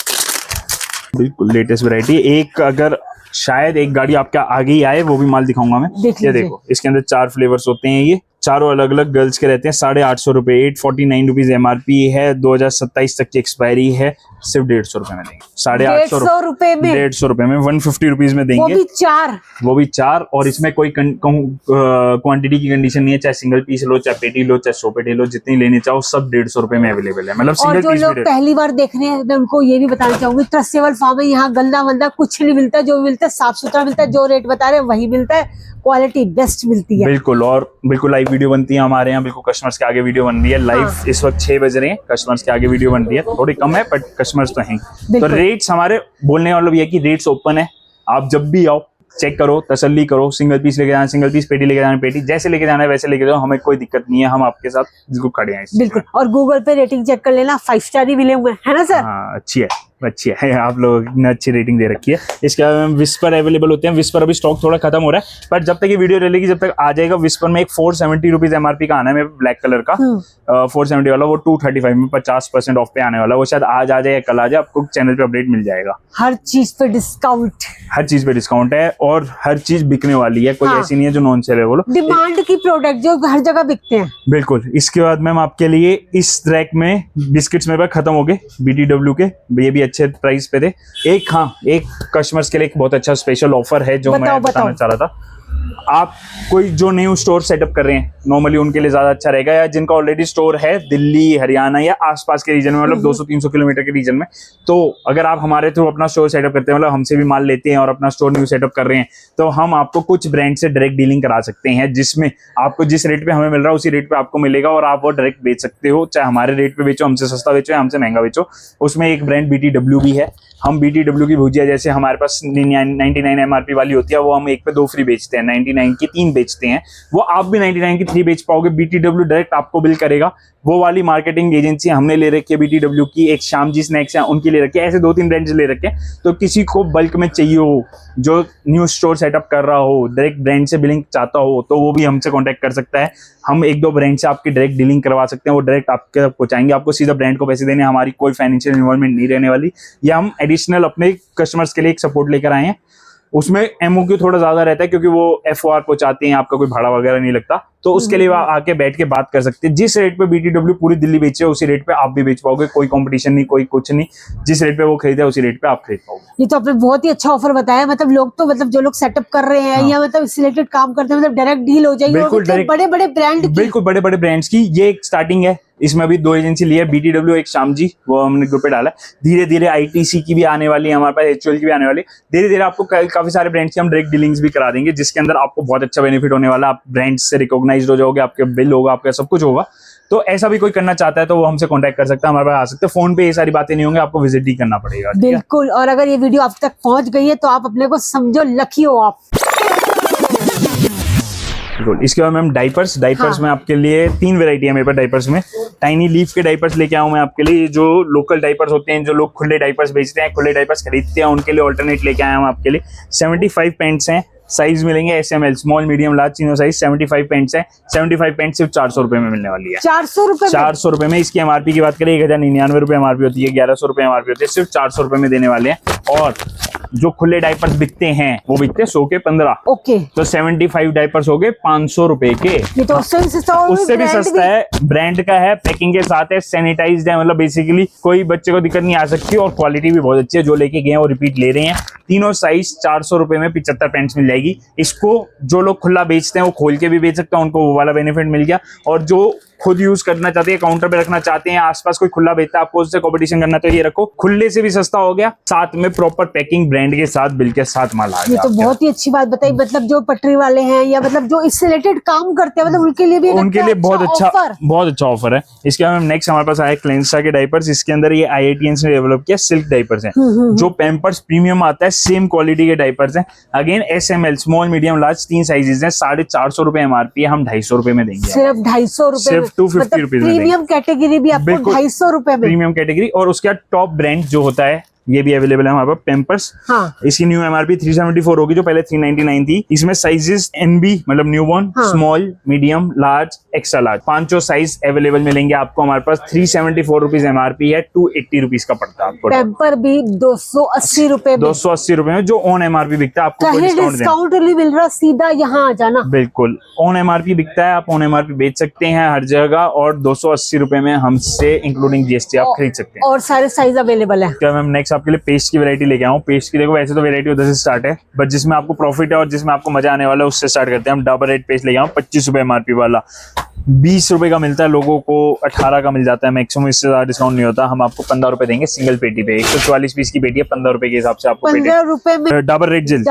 बिल्कुल लेटेस्ट वैरायटी। एक अगर शायद एक गाड़ी आपके आगे ही आए, वो भी माल दिखाऊंगा मैं। ये देखो, इसके अंदर 4 फ्लेवर्स होते हैं। ये चारों अलग अलग गर्ल्स के रहते हैं। 850 रुपए, 849 रुपीज एमआरपी है। 2027 तक की एक्सपायरी है। सिर्फ 150 रुपए में देंगे। 850 रुपए में, 150 रुपए में 150 रुपीज में देंगे। वो भी चार। और इसमें कोई क्वांटिटी की कंडीशन नहीं है। चाहे सिंगल पीस लो, चाहे पेटी लो, चाहे 100 पेटी लो, जितनी लेनी चाहो सब 150 रुपए में अवेलेबल है। मतलब सिंगल पीस। जो लोग पहली बार देख रहे हैं, मैं उनको ये भी बताना चाहूंगी, ट्रस्टेबल फार्म है। यहाँ गंदा वंदा कुछ नहीं मिलता। जो मिलता है साफ सुथरा मिलता है। जो रेट बता रहे हैं वही मिलता है। क्वालिटी बेस्ट मिलती है। बिल्कुल। और बिल्कुल लाइव वीडियो बनती है हमारे यहाँ। बिल्कुल कस्टमर्स के आगे वीडियो बन रही है लाइव। हाँ। इस वक्त 6 बज रहे हैं, कस्टमर्स के आगे वीडियो बन रही है। थोड़ी कम है बट कस्टमर्स तो हैं। तो रेट्स हमारे, बोलने वाला भी है कि रेट्स ओपन है। आप जब भी आओ, चेक करो, तसल्ली करो। सिंगल पीस लेके जाना सिंगल पीस, पेटी लेके जाना पेटी, जैसे लेके जाना है वैसे लेके जाओ। हमें कोई दिक्कत नहीं है, हम आपके साथ बिल्कुल खड़े हैं। बिल्कुल। और गूगल पे रेटिंग चेक कर लेना, 5 स्टार ही मिले हुए हैं, है ना सर? हाँ, अच्छी है, अच्छी है। आप लोग ने अच्छी रेटिंग दे रखी है। इसके अलावा विस्पर अवेलेबल होते हैं। विस्पर अभी स्टॉक थोड़ा खत्म हो रहा है, पर जब तक ये वीडियो डलेगी, जब तक आ जाएगा। विस्पर में एक 470 रुपीज एमआरपी का आना है, ब्लैक कलर का 470 वाला। वो 235 में 50% ऑफ पे आने वाला। वो शायद आज आ जाए या कल आ जाए, आपको चैनल पे अपडेट मिल जाएगा। हर चीज पे डिस्काउंट, हर चीज पे डिस्काउंट है और हर चीज बिकने वाली है। कोई ऐसी नहीं है जो नॉन सेल है। बोलो डिमांड की प्रोडक्ट जो हर जगह बिकते हैं। बिल्कुल। इसके बाद मैम आपके लिए इस रैक में बिस्किट्स मेरे पास खत्म हो गए BTW के, ये भी अच्छे प्राइस पे थे। एक कस्टमर्स के लिए एक बहुत अच्छा स्पेशल ऑफर है जो मैं बताना चाह रहा था। आप कोई जो न्यू स्टोर सेटअप कर रहे हैं, नॉर्मली उनके लिए ज्यादा अच्छा रहेगा, या जिनका ऑलरेडी स्टोर है दिल्ली, हरियाणा या आसपास के रीजन में, मतलब 200-300 किलोमीटर के रीजन में। तो अगर आप हमारे थ्रू अपना स्टोर सेटअप करते हैं, मतलब हमसे भी माल लेते हैं और अपना स्टोर न्यू सेटअप कर रहे हैं, तो हम आपको कुछ ब्रांड से डायरेक्ट डीलिंग करा सकते हैं, जिसमें आपको जिस रेट पे हमें मिल रहा है उसी रेट पे आपको मिलेगा और आप वो डायरेक्ट बेच सकते हो। चाहे हमारे रेट पे बेचो, हमसे सस्ता बेचो या हमसे महंगा बेचो। उसमें एक ब्रांड BTW भी है। हम BTW की भुजिया, जैसे हमारे पास 99 एमआरपी वाली होती है, वो हम 1 पे 2 फ्री बेचते हैं। 99 की 3 बेचते हैं। वो आप भी 99 की 3 बेच पाओगे। BTW डायरेक्ट आपको बिल करेगा। वो वाली मार्केटिंग एजेंसी हमने ले रखी है BTW की। एक श्याम जी स्नैक्स है, उनकी ले रखी है। ऐसे 2-3 ब्रांड्स ले रखे हैं। तो किसी को बल्क में चाहिए हो, जो न्यू स्टोर सेटअप कर रहा हो, डायरेक्ट ब्रांड से बिलिंग चाहता हो, तो वो भी हमसे कांटेक्ट कर सकता है। हम 1-2 ब्रांड से आपकी डायरेक्ट डीलिंग करवा सकते हैं। वो डायरेक्ट आपके तक पहुंचाएंगे। आपको सीधा ब्रांड को पैसे देने, हमारी कोई फाइनेंशियल इन्वॉल्वमेंट नहीं रहने वाली। या हम एडिशनल अपने कस्टमर्स के लिए एक सपोर्ट लेकर आए हैं। उसमें एमओक्यू थोड़ा ज्यादा रहता है क्योंकि वो FOR पहुंचाते हैं, आपका कोई भाड़ा वगैरह नहीं लगता, तो उसके लिए आप आके बैठ के बात कर सकते हैं। जिस रेट पे BTW पूरी दिल्ली बेचे उसी रेट पे आप भी बेच पाओगे, कोई कंपटीशन नहीं, कोई कुछ नहीं, जिस रेट पे वो खरीदा उसी रेट पे आप खरीद पाओगे। ये तो आपने बहुत ही अच्छा ऑफर बताया। मतलब लोग तो मतलब जो लोग सेटअप कर रहे हैं या मतलब सिलेक्टेड काम करते हैं, मतलब डायरेक्ट डील हो जाएगी। बिल्कुल, मतलब बड़े बड़े ब्रांड, बिल्कुल बड़े बड़े ब्रांड्स की ये एक स्टार्टिंग है। इसमें अभी 2 एजेंसी ली है, BTW एक श्याम जी, वो हमने ग्रुप पे डाला है। धीरे धीरे ITC की भी आने वाली है हमारे पास, HUL की भी आने वाली है। धीरे धीरे आपको काफी सारे ब्रांड्स की हम डायरेक्ट डीलिंग्स भी करा देंगे, जिसके अंदर आपको बहुत अच्छा बेनिफिट होने वाला है। आप ब्रांड से रिकॉग्नाइज्ड हो जाओगे, आपके बिल होगा, आपका सब कुछ होगा। तो ऐसा भी कोई करना चाहता है तो वो हमसे कांटेक्ट कर सकता है, हमारे पास आ सकते हैं। फोन पे ये सारी बातें नहीं होंगी, आपको विजिट ही करना पड़ेगा। बिल्कुल। और अगर ये वीडियो आप तक पहुंच गई है तो आप अपने को समझो लकी हो आप। इसके बाद मैम डाइपर्स में आपके लिए 3 वैरायटी है मेरे पास डाइपर्स में। टाइनी लीफ के डाइपर्स लेके आऊं मैं आपके लिए, जो लोकल डाइपर्स होते हैं, जो लोग खुले डाइपर्स बेचते हैं, खुले डाइपर्स खरीदते हैं, उनके लिए ऑल्टरनेट लेके आया हूं आपके लिए। 75 पैंट्स हैं, साइज मिलेंगे SML, स्मॉल मीडियम लार्ज तीनों साइज। 75 पैंट्स है, 75 पैंट सिर्फ 400 रुपए में मिलने वाली है। 400 रुपए में। इसकी MRP की बात करें 1099 रुपए MRP होती है, 1100 रुपए MRP होती है, सिर्फ 400 रुपए में देने वाले हैं। और जो खुले डाइपर्स बिकते हैं वो बिकते हैं 100 के 15। ओके, तो 75 डाइपर्स हो गए 500 रुपए के। ये तो उससे भी सस्ता है, ब्रांड का है, पैकिंग के साथ है, सैनिटाइज्ड है, मतलब बेसिकली कोई बच्चे को दिक्कत नहीं आ सकती। और क्वालिटी भी बहुत अच्छी है, जो लेके गए हैं वो रिपीट ले रहे हैं। तीनों साइज 400 रुपए में 75 पैंट्स मिल जाएगी। इसको जो लोग खुला बेचते हैं वो खोल के भी बेच सकते हैं, उनको वो वाला बेनिफिट मिल गया। और जो खुद यूज करना चाहते हैं, काउंटर पे रखना चाहते हैं, आसपास कोई खुला बेचता है, आपको उससे कंपटीशन करना तो ये रखो, खुले से भी सस्ता हो गया, साथ में प्रॉपर पैकिंग ब्रांड के साथ बिल के साथ माल आ गया। ये तो बहुत ही अच्छी बात बताई। मतलब जो पटरी वाले हैं या मतलब जो इससे रिलेटेड काम करते हैं, मतलब उनके लिए भी बहुत अच्छा ऑफर है। इसके बाद नेक्स्ट हमारे पास आया क्लेंसा के डाइपर्स। इसके अंदर ये IITians ने डेवलप किया सिल्क डाइपर्स हैं, जो पैम्पर्स प्रीमियम आता है, सेम क्वालिटी के डाइपर्स हैं। Again SML, small medium large 3 sizes हैं। 450 रुपए MRP है, हम 250 रुपए में देंगे, सिर्फ 250 रुपए, सिर्फ 250 रुपीज में। प्रीमियम कैटेगरी भी आपको 250 रुपए में, प्रीमियम कैटेगरी। और उसके बाद टॉप ब्रांड जो होता है ये भी अवेलेबल है हमारे पास, पैम्पर्स। हाँ। इसकी न्यू MRP 374 होगी, जो पहले 399 थी। इसमें साइजेस NB मतलब newborn, small, medium, large, extra large, 5 size available मिलेंगे आपको हमारे पास। 374 रुपीज MRP है, 280 रुपीज का पड़ता है आपको। पैम्पर भी 280 रुपए, 280 रुपए में, जो ऑन MRP बिकता है, आपको डिस्काउंट नहीं मिल रहा, सीधा यहाँ आ जाना। बिल्कुल ऑन MRP बिकता है, आप ऑन MRP बेच सकते हैं हर जगह, और 280 रुपए में हमसे इंक्लूडिंग GST आप खरीद सकते हैं। और सारे साइज अवेलेबल है। क्या मैम नेक्स्ट आपके लिए पेस्ट की वैरायटी लेके आऊं। पेस्ट की देखो वैसे तो वैरायटी उधर से स्टार्ट है, बट जिसमें आपको प्रॉफिट है और जिसमें आपको मजा आने वाला है उससे स्टार्ट करते हैं हम। डाबर रेड पेस्ट लेके आऊं, 25 रुपए MRP वाला, 20 रुपए का मिलता है, लोगों को 18 का मिल जाता है मैक्सिमम, इससे ज्यादा डिस्काउंट नहीं होता। हम आपको 15 रुपए देंगे सिंगल पेटी पे। 144 पीस की पेटी है, 15 रुपए के हिसाब से आपको 15 रुपए में। Dabur red gel,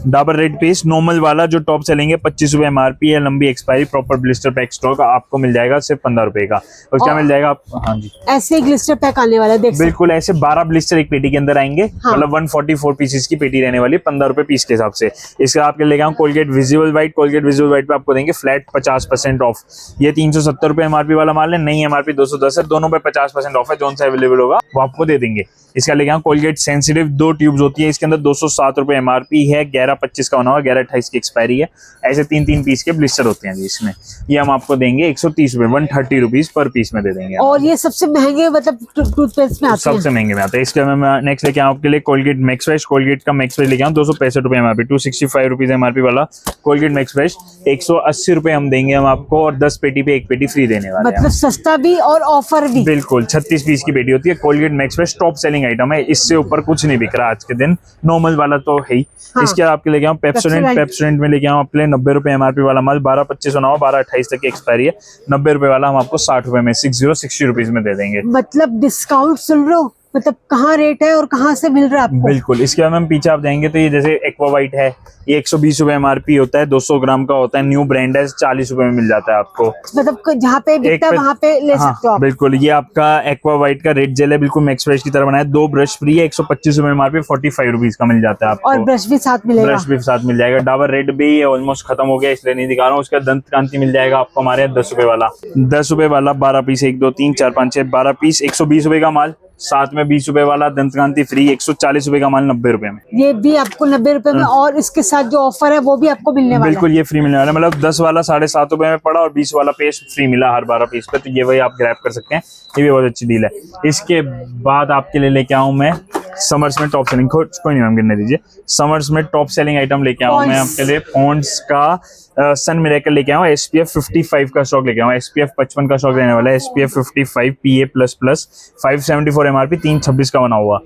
Dabur red paste normal वाला जो टॉप चलेंगे 25 रुपए MRP है, लंबी expiry, proper blister pack stock आपको मिल जाएगा सिर्फ 15 रुपए का। और क्या मिल जाएगा आप, हाँ जी ऐसे ही ग्लिस्टर पैक आने वाला है, देख बिल्कुल ऐसे 12 ब्लिस्टर एक पेटी के अंदर आएंगे। मतलब 144 पीसेस की पेटी रहने वाली है, 15 रुपए पीस के हिसाब से। इसका आपके लेके आऊं Colgate visible white. Colgate visible white पे आपको देंगे फ्लैट 50% ऑफ। ये 370 रुपए MRP वाला माल है, नहीं MRP 210 है, दोनों पे 50% ऑफ है। जो सा अवेलेबल होगा वो आपको दे देंगे। इसका लेके आऊं कोलगेट सेंसिटिव 2 ट्यूब्स होती है, इसके अंदर 207 रुपए MRP है, 11/25 का होना होगा, 11/28 की एक्सपायरी है। ऐसे 3-3 पीस के ब्लिस्टर होते हैं जी इसमें, ये हम आपको देंगे 130 रुपए, 130 रुपीज पर पीस में दे देंगे। और ये सबसे महंगे मतलब टूथपेस्ट में आते हैं, सबसे महंगे में आते हैं। इसके मैं नेक्स्ट लेके आऊं आपके लिए कोलगेट मैक्स फ्रेश। कोलगेट का मैक्स फ्रेश लेके आऊं 265 रुपए MRP, 265 रुपीज MRP वाला कोलगेट मैक्स फ्रेश। 180 रुपए हम देंगे हम आपको, और 10 पेटी पे 1 पेटी फ्री देने वाले हैं। मतलब सस्ता भी और ऑफर भी। बिल्कुल 36 पीस की पेटी होती है। Colgate max fresh top selling item है, इससे ऊपर कुछ नहीं बिक रहा आज के दिन, नॉर्मल वाला तो है ही। इसके आपके लेके आऊं पेप्सोडेंट में लेके आऊं आपके लिए 90 रुपए MRP वाला माल, 12/25 होना हो, 12/28 तक की एक्सपायरी है। 90 रुपए वाला हम आपको 60 रुपए में 60 रुपीज में दे देंगे। मतलब डिस्काउंट सुन रहे हो, मतलब कहाँ रेट है और कहाँ से मिल रहा है आपको। बिल्कुल। इसके बाद हम पीछे आप जाएंगे तो ये जैसे एक्वा व्हाइट है, ये 120 रुपए MRP होता है, 200 ग्राम का होता है, न्यू ब्रांड है, 40 रुपए में मिल जाता है आपको। मतलब जहाँ पे बिकता है वहाँ पे ले सकते हो आप। बिल्कुल। ये आपका एक्वा व्हाइट का रेड जेल है, बिल्कुल मैक्स फ्रेश की तरह बनाया, 2 ब्रश फ्री है, 125 रुपए MRP, 45 रुपीज का मिल जाता है आपको। और ब्रश भी साथ मिलेगा, ब्रश भी साथ मिल जाएगा। डाबर रेड भी ऑलमोस्ट खत्म हो गया इसलिए नहीं दिखा रहा हूँ। उसका दंत कांति मिल जाएगा आपको हमारे यहाँ 10 रुपए वाला, 10 रुपए वाला 12 पीस, 1 2 3 4 5 6 12 पीस, 120 रुपए का माल, साथ में 20 रुपए वाला दंत कांति फ्री, 140 रुपए का माल 90 रुपए में। ये भी आपको 90 रुपए में, और इसके साथ जो ऑफर है वो भी आपको मिलने वाला है। बिल्कुल ये फ्री मिलने वाला है, मतलब 10 वाला 7.5 रुपए में पड़ा और 20 वाला पेस्ट फ्री मिला हर 12 पीस पे, तो ये वही आप ग्रैब कर सकते हैं, ये भी बहुत अच्छी डील है। इसके बाद आपके लिए लेके आऊं मैं समर्स में टॉप सेलिंग, कोई नहीं मैम गिनने दीजिए, समर्स में टॉप सेलिंग आइटम लेके आऊँ मैं आपके लिए। पॉन्ड्स का सन मिरेकल लेके आऊँ, SPF 55 का स्टॉक लेके आऊँ, SPF 55 का स्टॉक रहने वाला है, SPF 55 PA++, 574 MRP, 326 का बना हुआ।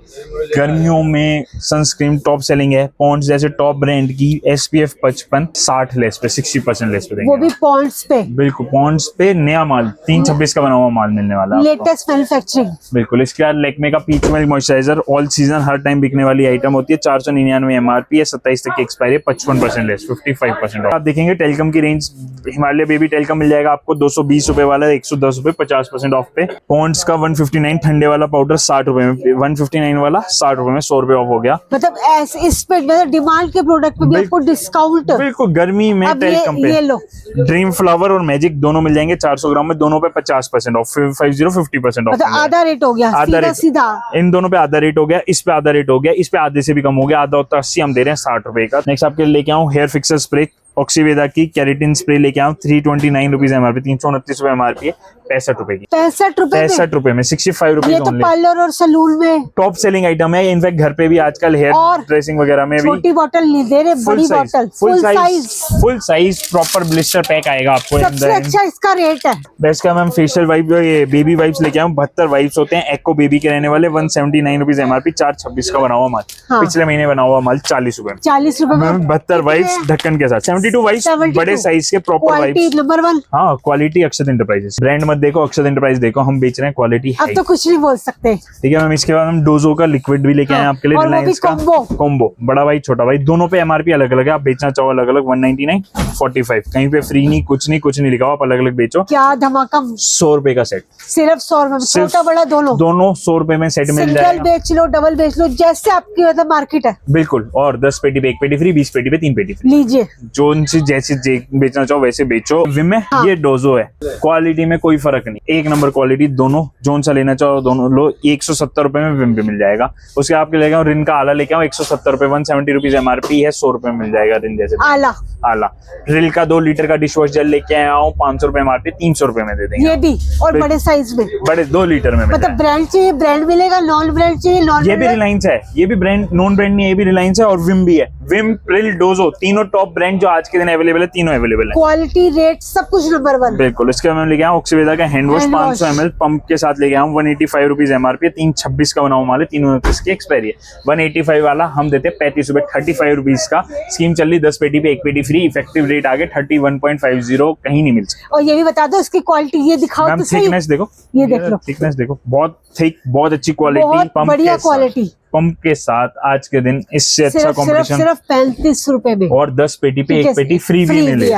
गर्मियों में सनस्क्रीन टॉप सेलिंग है, पॉन्ड्स जैसे टॉप ब्रांड की SPF 55 60 लेस पे, 60% लेस पे देंगे, वो भी पॉन्ड्स पे, बिल्कुल पॉन्ड्स पे नया माल 326 का बना हुआ माल मिलने वाला है आपको। Latest manufacturing. बिल्कुल। इसके बाद लैक्मे का peach milk moisturiser, all season हर टाइम बिकने वाली आइटम होती है, 499 MRP है, 27 तक की एक्सपायरी, 55% लेस, 55% ऑफ। आप देखेंगे टेलकम की रेंज, हिमालय बेबी टेलकम मिल जाएगा आपको 220 रुपए वाला, 110 रुपए, 50% ऑफ पे। पॉन्ड्स का 159 ठंडे वाला पाउडर 60 रुपए में, 159 वाला 60 रुपए में, 100 रुपए ऑफ हो गया। मतलब ऐसे इस पे मतलब डिमांड के प्रोडक्ट पे भी आपको डिस्काउंट। बिल्कुल गर्मी में अब टेलकम पे ये लो, ड्रीम फ्लावर और मैजिक दोनों मिल जाएंगे 400 ग्राम में, दोनों पे 50% ऑफ, 50% ऑफ, मतलब आधा रेट हो गया, आधा सीधा रेट। सीधा। इन दोनों पे आधा रेट हो गया, इस पे आधा रेट हो गया, इस पे आधे से भी कम हो गया, आधा होता 80, हम दे रहे हैं 60 रुपए का। नेक्स्ट आपके लिए लेके आऊँ हेयर फिक्सर स्प्रे, ऑक्सीवेदा की कैरेटिन स्प्रे लेके आऊँ, 329 रुपीज MRP, 329 रुपए MRP है, 65 रुपए की, 65 रुपए में? 65 रुपए में, 65 ये रुपीज तो ओनली। पार्लर और सैलून में टॉप सेलिंग आइटम है, इनफैक्ट घर पे भी आजकल हेयर और ड्रेसिंग वगैरह में भी छोटी बॉटल नहीं दे रहे, बड़ी bottle, full size proper blister pack आएगा आपको। सबसे अच्छा इसका रेट है। बेस्ट का मैम फेशियल वाइप, ये बेबी वाइप्स लेके आऊँ, 72 वाइप्स होते हैं, एको बेबी के रहने वाले, 179 रुपीज MRP, 426 का बना हुआ माल, हाँ। पिछले महीने बना हुआ माल 40 रुपए में, 40 रुपए में 72 वाइप्स ढक्कन के साथ, 72 वाइप्स 72 बड़े साइज के प्रॉपर क्वालिटी वाइप्स। नंबर 1। हाँ क्वालिटी अक्षत इंटरप्राइजेस, ब्रांड मत देखो, अक्षत इंटरप्राइज देखो, हम बेच रहे हैं क्वालिटी अब तो कुछ नहीं बोल सकते। ठीक है मैम। इसके बाद हम डोजो का लिक्विड भी लेके आए हैं आपके लिए, और वो भी रिलायंस का कॉम्बो, बड़ा भाई छोटा भाई, दोनों पे MRP अलग अलग है, आप बेचना चाहो अलग अलग, 199 45, कहीं पे फ्री नहीं, कुछ नहीं लिखा, आप अलग अलग बेचो। क्या धमाका, 100 रुपए का सेट, सिर्फ 100 रुपए में, सिर्फ छोटा बड़ा दोनों दोनों 100 रुपए में सेट मिल सिंगल जाएगा। बेच लो, डबल बेच लो, जैसे आपकी मतलब मार्केट है। बिल्कुल। और 10 पेटी पे 1 पेटी फ्री, 20 पेटी पे 3 पेटी फ्री, लीजिए, जो जैसे बेचना चाहो वैसे बेचो। विम में हाँ। ये डोजो है, क्वालिटी में कोई फर्क नहीं, एक नंबर क्वालिटी, दोनों जोन सा लेना चाहो दोनों लो, 170 रुपए में विम पे मिल जाएगा। उसके आपके लेके आऊँ रिन का आला लेके आऊँ, 170 रुपए, 170 रुपीज MRP है, 100 रुपए में मिल जाएगा रिन जैसे आला आला। रिल का 2 लीटर का डिश वॉश जेल लेके आया हूँ, 500 रुपए MRP, 300 रुपए में दे देंगे, ये भी, और बड़े साइज में, बड़े 2 लीटर में मिल मतलब ब्रांड चाहिए ब्रांड मिलेगा, नॉन ब्रांड चाहिए नॉन। ये भी रिलायंस है, ये भी ब्रांड, नॉन ब्रांड नहीं, ये भी रिलायंस है, और विम भी है, विम, प्रिल, डोजो, तीनों टॉप ब्रांड जो आज के दिन अवेलेबल है, तीनों अवेलेबल है, क्वालिटी रेट सब कुछ नंबर 1। बिल्कुल। इसके बाद मैं लेके आऊँ ऑक्सीवेदा का hand wash, hand 500 ml pump के साथ लेके आऊँ, 185 रुपीज MRP, 326 का बना हुआ माल है, 329 की एक्सपायरी है। 185 वाला हम देते हैं 35 रुपए, 35 रुपीज का स्कीम चल रही, 10 पेटी पे 1 पेटी फ्री, इफेक्टिव रेट आगे 31.50, कहीं नहीं मिल सकता। और ये भी बता दो इसकी क्वालिटी, ये दिखाओ मैम तो सही। थिकनेस देखो, ये देख लो, थिकनेस देखो, बहुत थिक, बहुत अच्छी क्वालिटी, बहुत पंप बढ़िया के साथ, क्वालिटी। पंप के साथ आज के दिन इससे अच्छा सिर्फ कंपटीशन। 35 रुपए में, और 10 पेटी पे 1 पेटी फ्री भी मिले,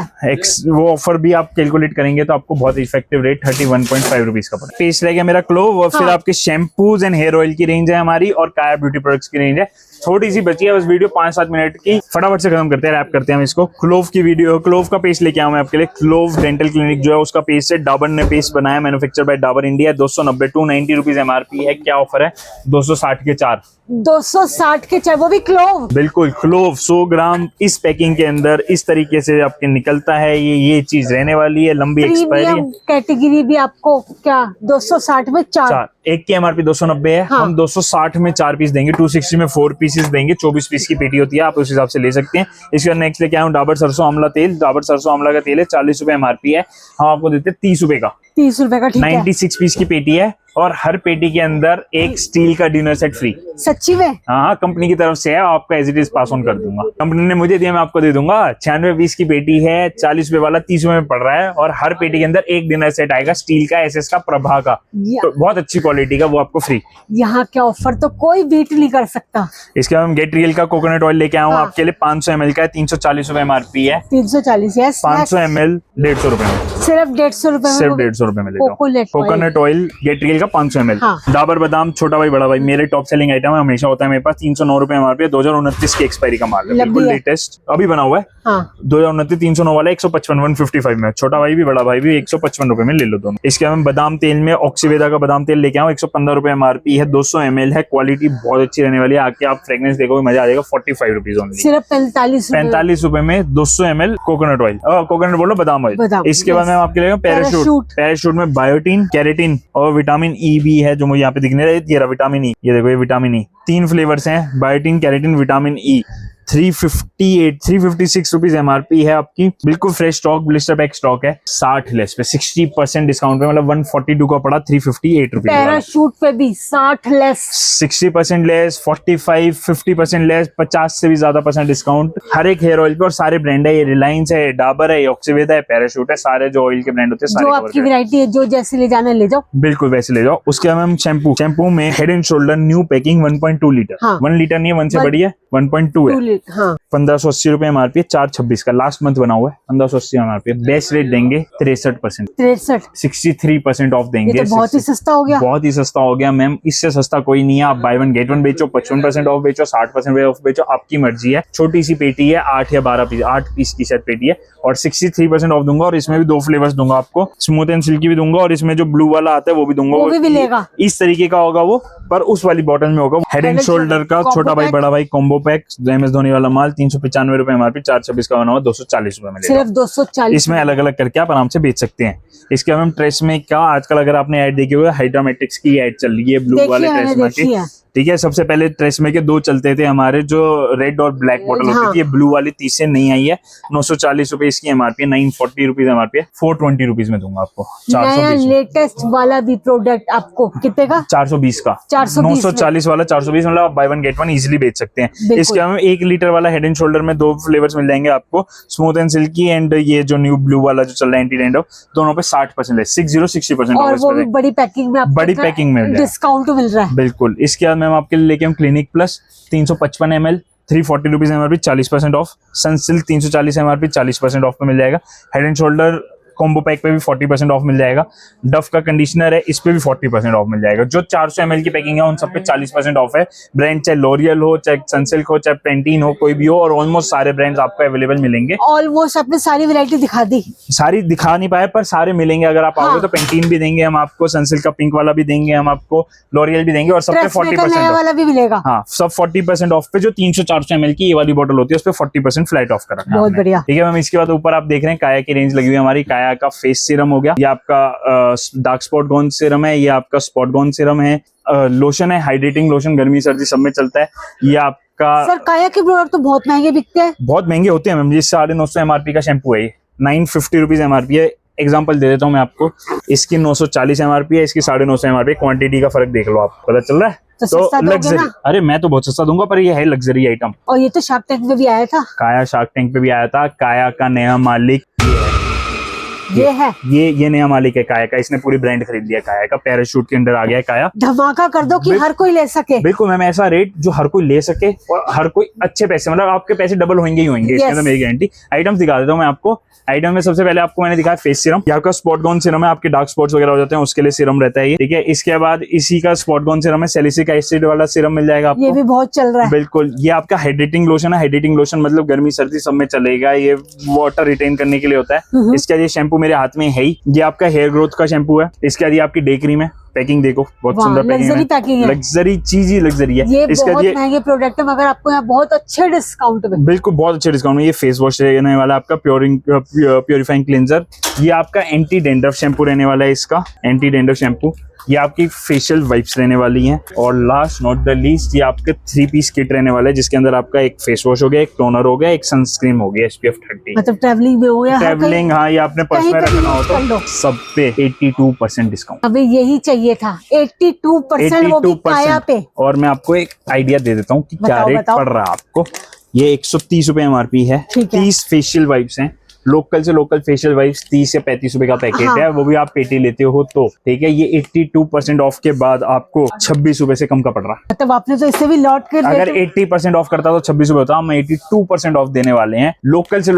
वो ऑफर भी आप कैलकुलेट करेंगे तो आपको बहुत इफेक्टिव रेट 31.5 रुपीज का पड़ा। पेस्ट रह गया मेरा क्लोव, और फिर हाँ। आपके शैम्पूज एंड हेयर ऑयल की रेंज है हमारी, और काया ब्यूटी प्रोडक्ट्स की रेंज है, थोड़ी सी बची है बस, वीडियो 5-7 मिनट की, फटाफट से खत्म करते हैं, रैप करते हैं हम इसको। क्लोव की वीडियो, क्लोव का पेस्ट लेके आऊँ मैं आपके लिए, क्लोव डेंटल क्लिनिक जो है उसका पेस्ट है, डाबर ने पेस्ट बनाया, manufacture by Dabur India, 290 290 rupees MRP है। क्या ऑफर है, 260 के 4, 260 के चाहे, वो भी क्लोव। बिल्कुल क्लोव 100 ग्राम इस पैकिंग के अंदर इस तरीके से आपके निकलता है, ये चीज रहने वाली है, लंबी एक्सपायरी प्रीमियम कैटेगरी भी आपको क्या 260 में 4। एक की MRP 290 है, हाँ। हम 260 में 4 पीस देंगे, 260 में 4 पीसेस देंगे, 24 पीस की पेटी होती है, आप उस हिसाब से ले सकते हैं। इसके बाद नेक्स्ट लेके आया हूँ डाबर सरसों आंवला तेल, डाबर सरसों आंवला का तेल है, 40 रुपए MRP है, हम आपको देते हैं 30 रुपए का, 30 रुपए का, ठीक है। 96 पीस की पेटी है, और हर पेटी के अंदर एक स्टील का डिनर सेट फ्री। सच्ची में? हाँ, कंपनी की तरफ से है, आपका as it is pass on कर दूंगा, कंपनी ने मुझे दिया, मैं आपको दे दूंगा। 96 पीस की पेटी है, 40 रुपए वाला 30 रुपए में पड़ रहा है, और हर पेटी के अंदर एक डिनर सेट आएगा स्टील का, SS का, प्रभा का, तो बहुत अच्छी क्वालिटी का, वो आपको फ्री। यहाँ क्या ऑफर तो कोई बीट नहीं कर सकता। इसके बाद हम गेट रियल का कोकोनट ऑयल लेके आऊँ, हाँ। आपके लिए 500 ml का है, 340 रुपए MRP है, 340, यस। 500 ml 150 रुपए में, सिर्फ 150 रुपए में, सिर्फ 150 रुपए में ले जाओ। कोकोनट ऑयल गेट रियल का 500 ml। हाँ। डाबर बादाम छोटा भाई बड़ा भाई मेरे टॉप सेलिंग आइटम है, हमेशा होता है मेरे पास, 309 रुपए MRP, 2029 की एक्सपायरी का माल है, बिल्कुल लेटेस्ट अभी बना हुआ है। हाँ। 2029 309 वाला 155 155 में, छोटा भाई भी बड़ा भाई भी 155 रुपए में ले लो दोनों। इसके बाद बादाम तेल में ऑक्सीवेदा का बादाम तेल लेके आऊँ, 115 रुपए MRP है, 200 ml है, क्वालिटी बहुत अच्छी रहने वाली है, आके आप फ्रेग्रेंस देखोगे मजा आ जाएगा। 45 रुपीज ओनली, सिर्फ 45 रुपए में 200 ml कोकोनट ऑयल, कोकोनट बोलो बादाम ऑयल। बादाम, इसके बाद मैं आपके लिए पैराशूट में बायोटीन, कैरेटिन और विटामिन ई भी है जो मुझे यहाँ पे दिखने रहा है, ये रहा विटामिन ई, ये देखो ये विटामिन ई, 3 फ्लेवर्स हैं, biotin, keratin, vitamin E. 356 rupees MRP है आपकी, बिल्कुल fresh stock, blister pack stock है, 60 लेस पे 60% डिस्काउंट पे, मतलब 142 का पड़ा 358 रुपीज। पैराशूट पे भी 60 लेस, 60% लेस, 45, 50% लेस, 50 से भी ज्यादा % डिस्काउंट हर एक हेयर ऑयल पे, और सारे ब्रांड है, ये रिलायंस है, डाबर है, ऑक्सीवेदा है, पैराशूट है, सारे जो ऑयल के ब्रांड होते हैं जो सारे आपकी वैरायटी है, जो जैसे ले जाना ले जाओ, बिल्कुल वैसे ले जाओ। उसके बाद हम शैम्पू में head and shoulder new packing 1.2 litre, हाँ। 1 लीटर नहीं है, 1 से बड़ी है, 1.2 है, 1580 रुपए एमआरपी, 426 का लास्ट मंथ बना हुआ है, 1580 एमआरपी। बेस्ट रेट देंगे 63%, 63% ऑफ देंगे। ये तो बहुत ही सस्ता हो गया, बहुत ही सस्ता हो गया मैम, इससे सस्ता कोई नहीं है। आप बाय वन गेट वन बेचो, 55% ऑफ बेचो, 60% ऑफ बेचो, आपकी मर्जी है। छोटी सी पेटी है, 8 या 12 पीस, 8 पीस की शायद पेटी है, और 63% ऑफ दूंगा, और इसमें भी 2 फ्लेवर्स दूंगा आपको, स्मूथ एंड सिल्की भी दूंगा, और इसमें जो ब्लू वाला आता है वो भी दूंगा, वो भी मिलेगा। इस तरीके का होगा वो, पर उस वाली बॉटल में होगा। हेड एंड शोल्डर का छोटा भाई बड़ा भाई कॉम्बो पैक, MS धोनी वाला माल, 395 रुपए एमआरपी, 426 का बना हुआ, 240 रुपए मिलेगा, सिर्फ 240। इसमें अलग अलग करके आप आराम से बेच सकते हैं। इसके हम ट्रेसमे का आजकल अगर आपने ऐड देखी होगा, हाइड्रामेटिक्स की ऐड चल रही है ब्लू वाले ट्रेसमे की, ठीक है। सबसे पहले ट्रेसमे के 2 चलते थे हमारे, जो रेड और ब्लैक बॉटल होती थी, ये ब्लू वाली 30 से नहीं आई है, 940 रुपए इसकी एमआरपी है, 940 रुपीज एमआरपी है, 420 रुपीज में दूंगा आपको। नया लेटेस्ट वाला भी प्रोडक्ट आपको कितने का? 420 का, 940 वाला 420, मतलब आप by one get one easily बेच सकते हैं। इसके अलावा 1 लीटर वाला हेड एंड शोल्डर में 2 फ्लेवर्स मिल जाएंगे आपको, स्मूथ एंड सिल्की एंड ये जो न्यू ब्लू वाला जो चल रहा है एंटी डैंड्रफ, दोनों पे 60% है, 60% और वो भी बड़ी पैकिंग में, बड़ी पैकिंग में डिस्काउंट मिल रहा है। बिल्कुल। इसके बाद मैम आपके लिए लेके हम clinic plus 355 ml, 340 rupees MRP, 40% of. Sunsilk 340 MRP, 40% of पे मिल जाएगा। Head and shoulder combo pack पे भी 40% ऑफ मिल जाएगा। डफ का कंडीशनर है, इस पे भी 40% ऑफ मिल जाएगा। जो 400 ml की पैकिंग है उन सब पे 40% ऑफ है। ब्रांड चाहे लॉरियल हो, चाहे सनसिल्क हो, चाहे पेंटीन हो, कोई भी हो, और ऑलमोस्ट सारे ब्रांड्स आपको अवेलेबल मिलेंगे। ऑलमोस्ट आपने सारी वैरायटी दिखा दी, सारी दिखा नहीं पाए पर सारे मिलेंगे। अगर आप आओगे तो पेंटीन भी देंगे हम आपको, सनसिल्क का पिंक वाला भी देंगे हम आपको, लॉरियल भी देंगे, और सब पे 40% वाला भी मिलेगा। हाँ, सब 40% ऑफ पे। जो 300-400 ml की ये वाली बॉटल होती है उस पे 40% फ्लैट ऑफ कर रखा है। बहुत बढ़िया। ठीक है मैम। इसके बाद ऊपर आप देख रहे हैं काया की रेंज लगी हुई है हमारी। काया का फेस सीरम हो गया, ये आपका डार्क स्पॉट गॉन सीरम है, ये आपका स्पॉट गॉन सीरम है, लोशन है, हाइड्रेटिंग लोशन, गर्मी सर्दी सब में चलता है। ये आपका सर काया के प्रोडक्ट तो बहुत महंगे बिकते हैं। बहुत महंगे होते हैं मैम, ये 950 एमआरपी का शैम्पू है, 950 रुपीज एमआरपी है। एग्जांपल दे देता हूँ मैं आपको, इसकी 940 एमआरपी है, इसकी 950 एमआरपी। क्वांटिटी का फर्क देख लो आप, पता चल रहा है। तो लग्जरी, अरे मैं तो बहुत सस्ता दूंगा, पर ये है लग्जरी आइटम। और ये तो शार्क टैंक पे भी आया था, काया शार्क टैंक पे भी आया था। काया का नया मालिक ये है, ये नया मालिक है काया का, इसने पूरी ब्रांड खरीद लिया काया का, पैराशूट के अंदर आ गया है काया। धमाका कर दो कि हर कोई ले सके। बिल्कुल मैम, ऐसा रेट जो हर कोई ले सके और हर कोई अच्छे पैसे, मतलब आपके पैसे डबल होंगे ही होंगे, इसके अंदर मेरी गारंटी। आइटम्स दिखा देता हूँ मैं आपको। आइटम में सबसे पहले आपको मैंने दिखाया फेस सीरम, यहाँ का स्पॉट गॉन सीरम है, आपके डार्क स्पॉट्स वगैरह हो जाते हैं उसके लिए सीरम रहता है ये, ठीक है। इसके बाद इसी का स्पॉट गॉन सीरम है, सैलिसिलिक एसिड वाला सीरम मिल जाएगा आपको, ये भी बहुत चल रहा है। बिल्कुल। ये आपका हाइड्रेटिंग लोशन है, हाइड्रेटिंग लोशन मतलब गर्मी सर्दी सब में चलेगा, ये वाटर रिटेन करने के लिए होता है। इसके बाद ये शैम्पू मेरे हाथ में है ही, ये आपका हेयर ग्रोथ का शैम्पू है। इसके बाद ये आपकी डे क्रीम है, पैकिंग देखो बहुत सुंदर पैकिंग है, लग्जरी चीज ही लग्जरी है। ये बहुत महंगे प्रोडक्ट है मगर आपको यहाँ बहुत अच्छे डिस्काउंट में, बिल्कुल बहुत अच्छे डिस्काउंट में। ये फेस वॉश रहने वाला है आपका प्योरीफाइंग क्लींजर। ये आपका एंटी डेंड्रफ शैम्पू रहने वाला है, इसका एंटी डेंड्रफ शैम्पू। ये आपकी फेशियल वाइप्स रहने वाली हैं, और लास्ट नॉट द लीस्ट ये आपके 3 पीस किट रहने वाला है, जिसके अंदर आपका एक फेस वॉश हो गया, एक टोनर हो गया, एक सनस्क्रीन हो गया SPF 30। मतलब ट्रैवलिंग में हो गया, ट्रैवलिंग, हाँ, ये आपने पर्स में रखना हो तो सब पे 82% डिस्काउंट। अभी यही चाहिए था, 82% वो भी काया पे। और मैं आपको एक आइडिया दे देता हूँ कि क्या रेट पड़ रहा है आपको। ये 130 रुपए एमआरपी है, 30 फेशियल वाइप्स हैं। लोकल से लोकल फेशियल वाइप्स 30 से 35 रुपए का पैकेट है, वो भी आप पेटी लेते हो तो, ठीक है। ये 82% ऑफ के बाद आपको 26 रुपए से कम का पड़ रहा है। मतलब आपने तो इससे भी लौट कर, अगर 80% ऑफ करता तो 26 रुपए होता, हम 82% ऑफ देने वाले हैं। लोकल से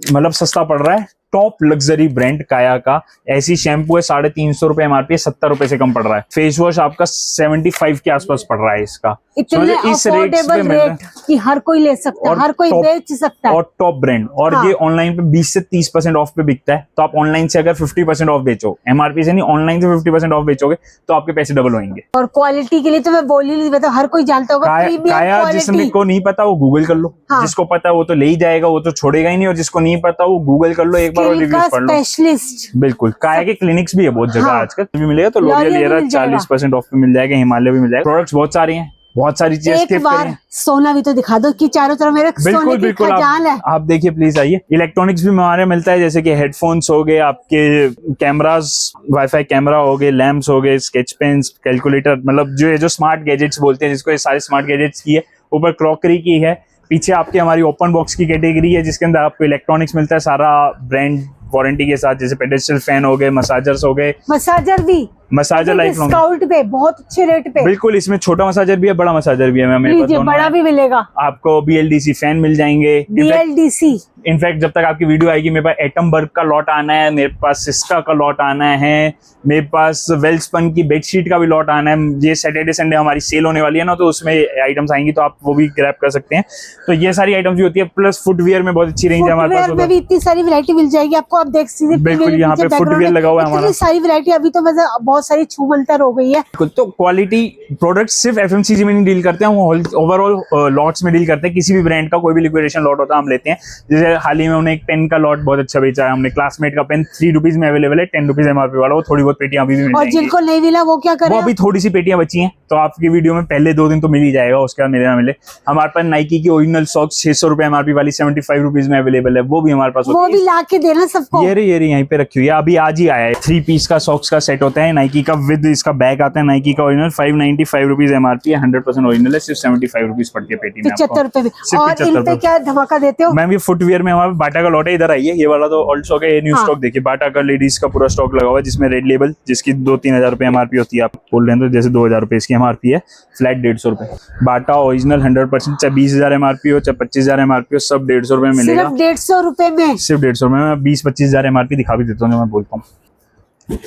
मतलब सस्ता पड़ रहा है। टॉप लग्जरी ब्रांड काया का ऐसी शैम्पू है, 350 रुपए एमआरपी, 70 रुपए से कम पड़ रहा है। फेस वॉश आपका 75 के आसपास पड़ रहा है इसका। इतने अफोर्डेबल रेट कि हर कोई ले सकता है, हर कोई बेच सकता है, और टॉप ब्रांड। और ये ऑनलाइन पे 20 से 30% ऑफ पे बिकता है, तो आप ऑनलाइन से अगर 50% ऑफ बेचो, एमआरपी से नहीं, ऑनलाइन से 50% ऑफ बेचोगे तो आपके पैसे डबल होंगे। और क्वालिटी के लिए तो मैं बोल ही नहीं, मतलब हर कोई जानता होगा काया। जिसको नहीं पता वो गूगल कर लो, जिसको पता वो तो ले ही जाएगा, वो तो छोड़ेगा ही नहीं, और जिसको नहीं पता वो गूगल कर लो एक और क्लिनिक रिव्यूज का पढ़ लो। स्पेशलिस्ट। बिल्कुल, काया के क्लिनिक्स भी है बहुत जगह हाँ। आजकल भी मिलेगा, तो L'Oreal लॉरियल भी मिल जाएगा। 40% ऑफ पे मिल जाएगा, हिमालय भी मिल जाएगा। प्रोडक्ट्स बहुत सारी हैं, बहुत सारी चीजें एक स्किप बार करें। सोना भी तो दिखा दो कि चारों तरफ मेरे सोने बिल्कुल की बिल्कुल, खजान है। आप देखिए प्लीज आइए। इलेक्ट्रॉनिक्स भी हमारे मिलता है, जैसे कि हेडफोन्स हो गए, आपके कैमरास, वाईफाई कैमरा हो गए, लैंप्स हो गए, स्केच पेन्स, कैलकुलेटर, मतलब जो है जो स्मार्ट गैजेट्स बोलते हैं जिसको, ये सारे स्मार्ट गैजेट्स की है। ऊपर क्रॉकरी की है, पीछे आपकी हमारी ओपन बॉक्स की कैटेगरी है जिसके अंदर आपको इलेक्ट्रॉनिक्स मिलता है सारा ब्रांड वारंटी के साथ, जैसे पेडेस्ट्रियल फैन हो गए, मसाजर्स हो गए, मसाजर भी मसाजर लाइफ लॉन्ग। डिस्काउंट पे बहुत अच्छे रेट पे। बिल्कुल, इसमें छोटा मसाजर भी है, बड़ा मसाजर भी है मैम, मेरे पास लीजिए, दोनों बड़ा हैं। भी मिलेगा। आपको BLDC फैन मिल जाएंगे। BLDC इनफैक्ट जब तक आपकी वीडियो आएगी मेरे पास एटमबर्ग का लॉट आना है, मेरे पास सिस्का का लॉट आना है, मेरे पास वेल्सपन की बेडशीट का भी लॉट आना है। ये सैटरडे संडे हमारी सेल होने वाली है ना, तो उसमें आइटम्स आएंगी, तो आप वो भी ग्रैब कर सकते हैं। तो ये सारी आइटम्स भी होती है, प्लस फुटवियर में बहुत अच्छी रेंज है हमारे फुटवेयर में भी इतनी सारी वैरायटी मिल जाएगी आपको। आप देख सकते हैं बिल्कुल, मेरे यहाँ पे पीछे background फुटवियर में लगा हुआ है हमारा। इतनी सारी वैरायटी, अभी तो मतलब बहुत सारी छूमंतर हो गई है। तो क्वालिटी प्रोडक्ट सिर्फ FMCG में नहीं डील करते हैं, हम ओवरऑल लॉट्स में डील करते हैं। किसी भी ब्रांड का कोई भी लिक्विडेशन लॉट होता है हम लेते हैं। जैसे हाल ही में हमने एक पेन का लॉट बहुत अच्छा बेचा है, हमने क्लासमेट का पेन 3 रुपीज में अवेलेबल है, 10 रुपीज MRP वाला, वो थोड़ी बहुत पेटियां अभी भी मिल और जाएंगी। जिनको नहीं मिला वो क्या करें? वो अभी थोड़ी सी पेटियां बची हैं, तो आपकी वीडियो में पहले 2 दिन तो मिल ही जाएगा, उसके बाद मिले ना मिले। हमारे पास नाइकी की ओरिजिनल सॉक्स 600 रुपए MRP वाली 75 रुपीज में अवेलेबल है, वो भी हमारे पास वो होती भी है। ला के देना सबको। ये रही यहीं पे रखी हुई है, अभी आज ही आया है। 3 पीस का सॉक्स का सेट होता है नाइकी का, विद इसका बैग आता है नाइकी का ओरिजिनल। 595 रुपीज MRP है, 100% ओरिजिनल है, सिर्फ 75 रुपीज पड़ती है पेटी में। 75 रुपए में। सिर्फ और 75 इन पे रुपए। क्या धमाका देते हो? मैम ये फुटवियर में हमारे बाटा का लॉट है, इधर आइए। ये वाला तो ओल्ड स्टॉक है, ये न्यू हाँ। स्टॉक देखिए। बाटा का लेडीज का पूरा स्टॉक लगा हुआ है, जिसमें रेड लेबल, जिसकी 2-3 हजार रुपए MRP होती है। आप बोल रहे हैं तो जैसे 2000 रुपए इसकी MRP है, फ्लैट 150 रुपए। बाटा ओरिजिनल 100%, चाहे 20,000 MRP हो, चाहे 25,000 MRP हो, सब 150 रुपए में मिलेगा। सिर्फ 150 रुपए में। सिर्फ 150 रुपए में। मैं 20-25,000 MRP दिखा भी देता हूँ जो मैं बोलता हूँ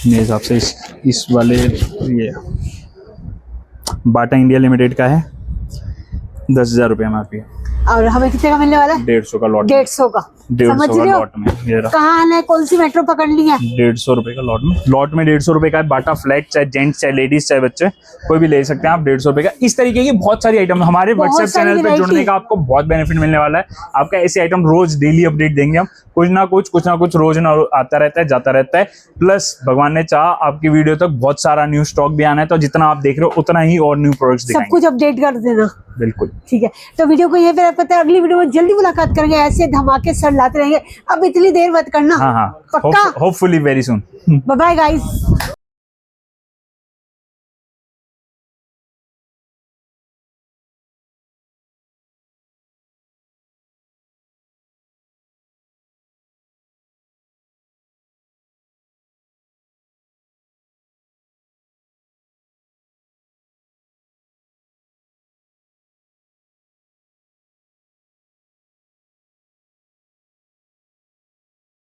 मेरे हिसाब से। इस वाले ये बाटा इंडिया लिमिटेड का है, 10,000 रुपए MRP, और हमें कितने का मिलने वाला है? 150 का लॉट। 150 का। 150 समझ का रहे हो? लॉट में ये रहा। कहाँ आना है, कौन सी मेट्रो पकड़नी है? 150 रुपए का लॉट में। लॉट में 150 रुपए का है। बाटा फ्लैट, चाहे जेंट्स चाहे लेडीज चाहे बच्चे कोई भी ले सकते हैं आप, 150 रुपए का। इस तरीके की बहुत सारी आइटम हमारे बहुत व्हाट्सएप सारी चैनल पे variety। जुड़ने का आपको बहुत बेनिफिट मिलने वाला है। आपका ऐसे आइटम रोज डेली अपडेट देंगे हम, कुछ ना कुछ रोज ना आता रहता है, जाता रहता है। प्लस भगवान ने चाहा आपकी वीडियो तक बहुत सारा न्यू स्टॉक भी आना है, तो जितना आप देख रहे हो उतना ही और न्यू प्रोडक्ट्स सब दिखाएंगे। कुछ अपडेट कर देना। बिल्कुल, ठीक है, तो वीडियो को ये फिर पता है, अगली वीडियो में जल्दी मुलाकात करेंगे। ऐसे धमाके सर लाते रहेंगे। अब इतनी देर मत करना। हाँ हाँ, पक्का? Hopefully very soon. Bye bye guys.